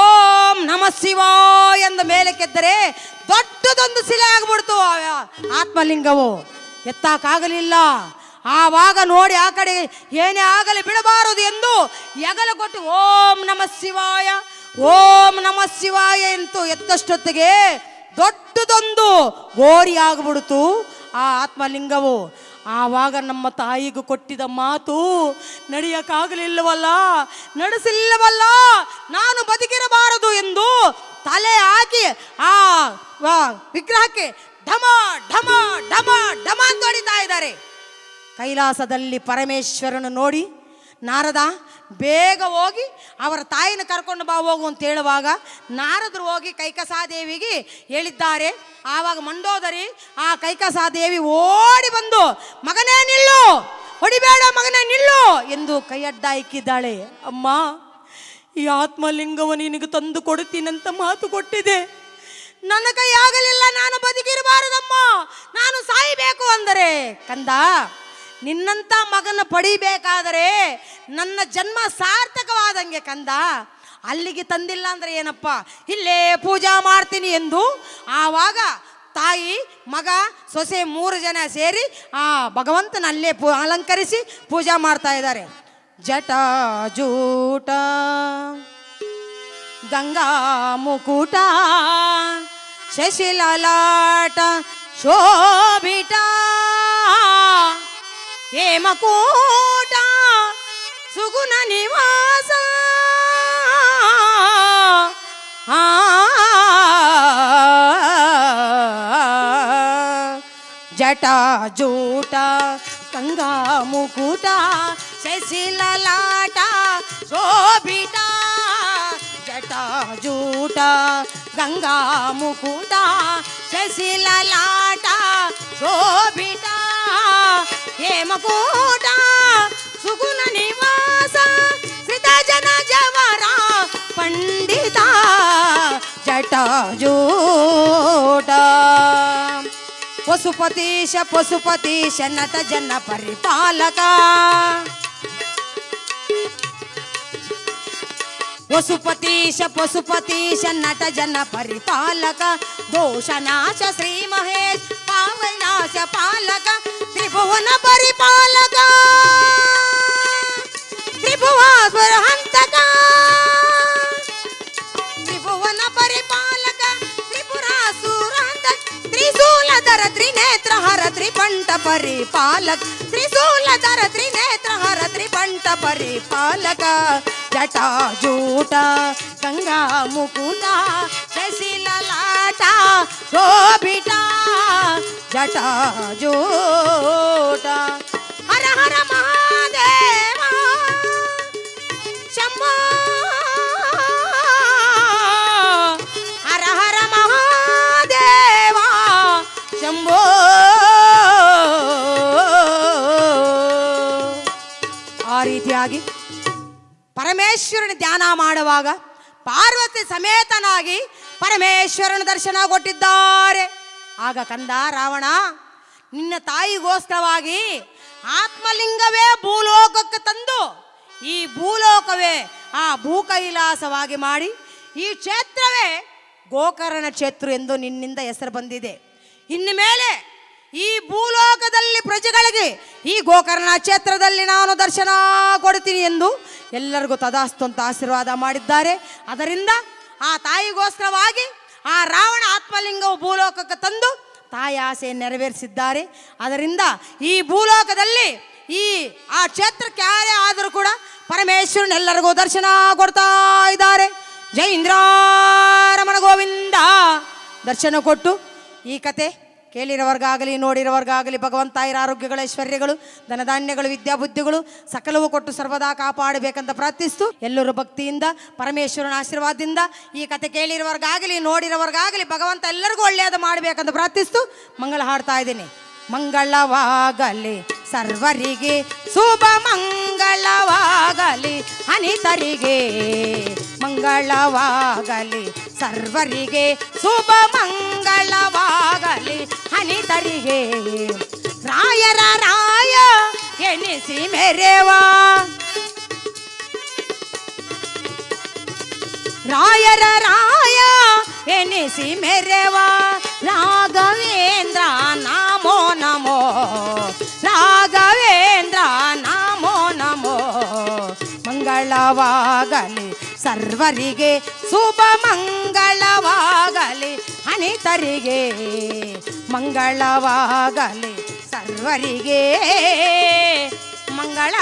ಓಂ ನಮ ಶಿವಾಯ ಎಂದ ಮೇಲೆ ಕೆದ್ದರೆ ದೊಡ್ಡದೊಂದು ಶಿಲೆ ಆಗ್ಬಿಡ್ತು. ಆತ್ಮಲಿಂಗವು ಎತ್ತಕ್ಕಾಗಲಿಲ್ಲ. ಆವಾಗ ನೋಡಿ ಆ ಕಡೆ ಏನೇ ಆಗಲಿ ಬಿಡಬಾರದು ಎಂದು ಎಗಲ ಕೊಟ್ಟು ಓಂ ನಮ ಶಿವಾಯ, ಓಂ ನಮ ಶಿವಾಯ ಎಂದು ಎತ್ತಷ್ಟೊತ್ತಿಗೆ ದೊಡ್ಡದೊಂದು ಗೋರಿ ಆಗ್ಬಿಡ್ತು ಆ ಆತ್ಮಲಿಂಗವು. ಆವಾಗ ನಮ್ಮ ತಾಯಿಗೂ ಕೊಟ್ಟಿದ ಮಾತು, ನಡೆಯಕ್ಕಾಗಲಿಲ್ಲವಲ್ಲ, ನಡೆಸಿಲ್ಲವಲ್ಲ, ನಾನು ಬದುಕಿರಬಾರದು ಎಂದು ತಲೆ ಹಾಕಿ ಆ ವಿಗ್ರಹಕ್ಕೆ ಢಮ ಢಮ ಢಮ ಢಮ ಅಂತ ಹೊಡಿತಾ ಇದ್ದಾರೆ. ಕೈಲಾಸದಲ್ಲಿ ಪರಮೇಶ್ವರನು ನೋಡಿ, ನಾರದ ಬೇಗ ಹೋಗಿ ಅವರ ತಾಯಿನ ಕರ್ಕೊಂಡು ಬಾ ಹೋಗು ಅಂತ ಹೇಳುವಾಗ ನಾರದರು ಹೋಗಿ ಕೈಕಸಾದೇವಿಗೆ ಹೇಳಿದ್ದಾರೆ. ಆವಾಗ ಮಂಡೋದರಿ ಆ ಕೈಕಸಾದೇವಿ ಓಡಿ ಬಂದು, ಮಗನೇ ನಿಲ್ಲು, ಹೊಡಿಬೇಡ ಮಗನೇ ನಿಲ್ಲು ಎಂದು ಕೈ ಅಡ್ಡ ಇಕ್ಕಿದ್ದಾಳೆ. ಅಮ್ಮ, ಈ ಆತ್ಮಲಿಂಗವು ನಿನಗೆ ತಂದು ಕೊಡುತ್ತೀನಂತ ಮಾತು ಕೊಟ್ಟಿದೆ, ನನ್ನ ಕೈ ಆಗಲಿಲ್ಲ, ನಾನು ಬದುಕಿರಬಾರದಮ್ಮ, ನಾನು ಸಾಯಬೇಕು ಅಂದರೆ, ಕಂದ ನಿನ್ನಂಥ ಮಗನ ಪಡಿಬೇಕಾದರೆ ನನ್ನ ಜನ್ಮ ಸಾರ್ಥಕವಾದಂಗೆ ಕಂದ, ಅಲ್ಲಿಗೆ ತಂದಿಲ್ಲ ಅಂದರೆ ಏನಪ್ಪ, ಇಲ್ಲೇ ಪೂಜಾ ಮಾಡ್ತೀನಿ ಎಂದು ಆವಾಗ ತಾಯಿ ಮಗ ಸೊಸೆ 3 ಜನ ಸೇರಿ ಆ ಭಗವಂತನ ಅಲ್ಲೇ ಅಲಂಕರಿಸಿ ಪೂಜಾ ಮಾಡ್ತಾ ಇದ್ದಾರೆ. ಜಟಾಜೂಟ ಗಂಗಾ ಮುಕುಟ ಶಶಿಲಲಾಟ ಶೋಭಿಟ ಹೇಮಕೂಟ ಸುಗುಣ ನಿವಾಸ ಜಟಾಜೂಟ ಗಂಗಾ ಮುಕುಟ ಶಶಿಲಲಾಟ ಶೋಭಿತ ಜಟಾಜೂಟ ಗಂಗಾ ಮುಕುಟ ಶಶಿಲಲಾಟ ಶೋಭಿತ ಹೇಮಕೂಟ ಸುಗುಣ ನಿವಾಸ ಶ್ರಿತ ಜನ ಜವರ ಪಂಡಿತ ಜಟಾಜೂಟ ಪಶುಪತೀಶ ನಟ ಜನ ಪರಿಪಾಲಕ ಪಶುಪತೀಶ ನಟ ಜನ ಪರಿಪಾಲಕ ದೋಷನಾಶ ಶ್ರೀ ಮಹೇಶ್ ಪಾವನಾಶ ಪಾಲಕ ತ್ರಿಭುವನ ಪರಿಪಾಲಕ ತ್ರಿಭುವಾಸುರ ಹಂತಕ ತ್ರಿಭುವನ ಪರಿಪಾಲಕ ತ್ರಿಪುರಾಸುರ ಹಂತಕ ತ್ರಿಶೂಲಧರ ತ್ರಿನೇತ್ರ ಹರ ತ್ರಿಪಂಟ ಪರಿಪಾಲಕ ತ್ರಿಶೂಲಧರ ತ್ರಿನೇತ್ರ ಹರ ತ್ರಿಪಂಟ ಪರಿಪಾಲಕ ಜಟಾಜೂಟ ಗಂಗಾ ಮುಕುಟ ಶಶಿಲಲಾಟ ಶೋಭಿತ ಜಟಾಜೂಟ ಹರ ಹರ ಮಹಾದೇವ ಶಂಭೋ ಹರ ಹರ ಮಹಾದೇವ ಶಂಭೋ ಆ ರೀತಿಯಾಗಿ ಪರಮೇಶ್ವರನ ಧ್ಯಾನ ಮಾಡುವಾಗ ಪಾರ್ವತಿ ಸಮೇತನಾಗಿ ಪರಮೇಶ್ವರನ ದರ್ಶನ ಕೊಟ್ಟಿದ್ದಾರೆ. ಆಗ ಕಂದ ರಾವಣ, ನಿನ್ನ ತಾಯಿಗೋಸ್ಕರವಾಗಿ ಆತ್ಮಲಿಂಗವೇ ಭೂಲೋಕಕ್ಕೆ ತಂದು ಈ ಭೂಲೋಕವೇ ಆ ಭೂಕೈಲಾಸವಾಗಿ ಮಾಡಿ ಈ ಕ್ಷೇತ್ರವೇ ಗೋಕರ್ಣ ಕ್ಷೇತ್ರ ಎಂದು ನಿನ್ನಿಂದ ಹೆಸರು ಬಂದಿದೆ. ಇನ್ನು ಮೇಲೆ ಈ ಭೂಲೋಕದಲ್ಲಿ ಪ್ರಜೆಗಳಿಗೆ ಈ ಗೋಕರ್ಣ ಕ್ಷೇತ್ರದಲ್ಲಿ ನಾನು ದರ್ಶನ ಕೊಡ್ತೀನಿ ಎಂದು ಎಲ್ಲರಿಗೂ ತದಾಸ್ತು ಅಂತ ಆಶೀರ್ವಾದ ಮಾಡಿದ್ದಾರೆ. ಅದರಿಂದ ಆ ತಾಯಿಗೋಸ್ಕರವಾಗಿ ಆ ರಾವಣ ಆತ್ಮಲಿಂಗವು ಭೂಲೋಕಕ್ಕೆ ತಂದು ತಾಯಿ ಆಸೆ ನೆರವೇರಿಸಿದ್ದಾರೆ. ಅದರಿಂದ ಈ ಭೂಲೋಕದಲ್ಲಿ ಆ ಕ್ಷೇತ್ರಕ್ಕೆ ಯಾರೇ ಆದರೂ ಕೂಡ ಪರಮೇಶ್ವರನ್ ಎಲ್ಲರಿಗೂ ದರ್ಶನ ಕೊಡ್ತಾ ಇದ್ದಾರೆ. ಜೈ ಇಂದ್ರಾರಮಣ ಗೋವಿಂದ. ದರ್ಶನ ಕೊಟ್ಟು ಈ ಕತೆ ಕೇಳಿರೋರ್ಗಾಗಲಿ ನೋಡಿರೋರ್ಗಾಗಲಿ ಭಗವಂತ ಇರ ಆರೋಗ್ಯಗಳ ಐಶ್ವರ್ಯಗಳು ಧನಧಾನ್ಯಗಳು ವಿದ್ಯಾಬುದ್ಧಿಗಳು ಸಕಲವು ಕೊಟ್ಟು ಸರ್ವದಾ ಕಾಪಾಡಬೇಕಂತ ಪ್ರಾರ್ಥಿಸ್ತು ಎಲ್ಲರೂ ಭಕ್ತಿಯಿಂದ ಪರಮೇಶ್ವರನ ಆಶೀರ್ವಾದದಿಂದ ಈ ಕತೆ ಕೇಳಿರೋರ್ಗಾಗಲಿ ನೋಡಿರೋರ್ಗಾಗಲಿ ಭಗವಂತ ಎಲ್ಲರಿಗೂ ಒಳ್ಳೆಯದು ಮಾಡಬೇಕಂತ ಪ್ರಾರ್ಥಿಸ್ತು ಮಂಗಳ ಹಾಡ್ತಾ ಇದ್ದೀನಿ. ಮಂಗಳವಾಗಲಿ ಸರ್ವರಿಗೆ ಶುಭ ಮಂಗಳವಾಗಲಿ ಅನಿತರಿಗೆ ಮಂಗಳವಾಗಲಿ ಸರ್ವರಿಗೆ ಶುಭ ಮಂಗಳವಾಗಲಿ ಅನಿತರಿಗೆ ರಾಯರ ರಾಯ ಎನಿಸಿ ಮೆರೆವಾ ರಾಯರ ರಾಯ ಎನಿಸಿ ಮೆರೆವಾ ರಾಘವೇಂದ್ರ ನಮೋ ನಮೋ ರಾಘವೇಂದ್ರ ನಮೋ ನಮೋ ಮಂಗಳವಾಗಲಿ ಸರ್ವರಿಗೆ ಶುಭ ಮಂಗಳವಾಗಲಿ ಅನಿತರಿಗೆ ಮಂಗಳವಾಗಲಿ ಸರ್ವರಿಗೆ ಮಂಗಳ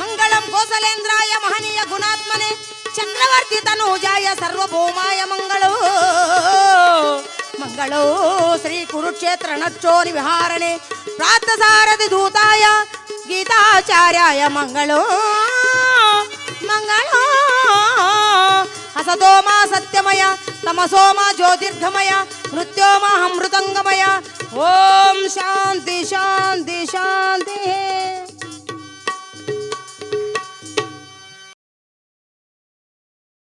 ಮಂಗಳಂ ಕೋಸಲೇಂದ್ರಾಯ ಮಹನೀಯ ಗುಣಾತ್ಮನೆ ಚಕ್ರವರ್ತಿ ತನೂಜಾಯ ಸರ್ವಭೌಮಾಯ ಮಂಗಳೋ ಮಂಗಳೋ ಶ್ರೀ ಕುರುಕ್ಷೇತ್ರ ನಚ್ಚೋನಿ ವಿಹಾರಣೆ ಪ್ರಾತಸಾರಥಿ ದೂತಾಯ ಗೀತಾಚಾರ್ಯಾಯ ಮಂಗಳೋ ಮಂಗಳೋ ಹಸತೋಮ ಸತ್ಯಮಯ ತಮಸೋಮ ಜ್ಯೋತಿರ್ಗಮಯ ಮೃತ್ಯೋಮ ಅಮೃತಂಗಮಯ ಓಂ ಶಾಂತಿ ಶಾಂತಿ ಶಾಂತಿ.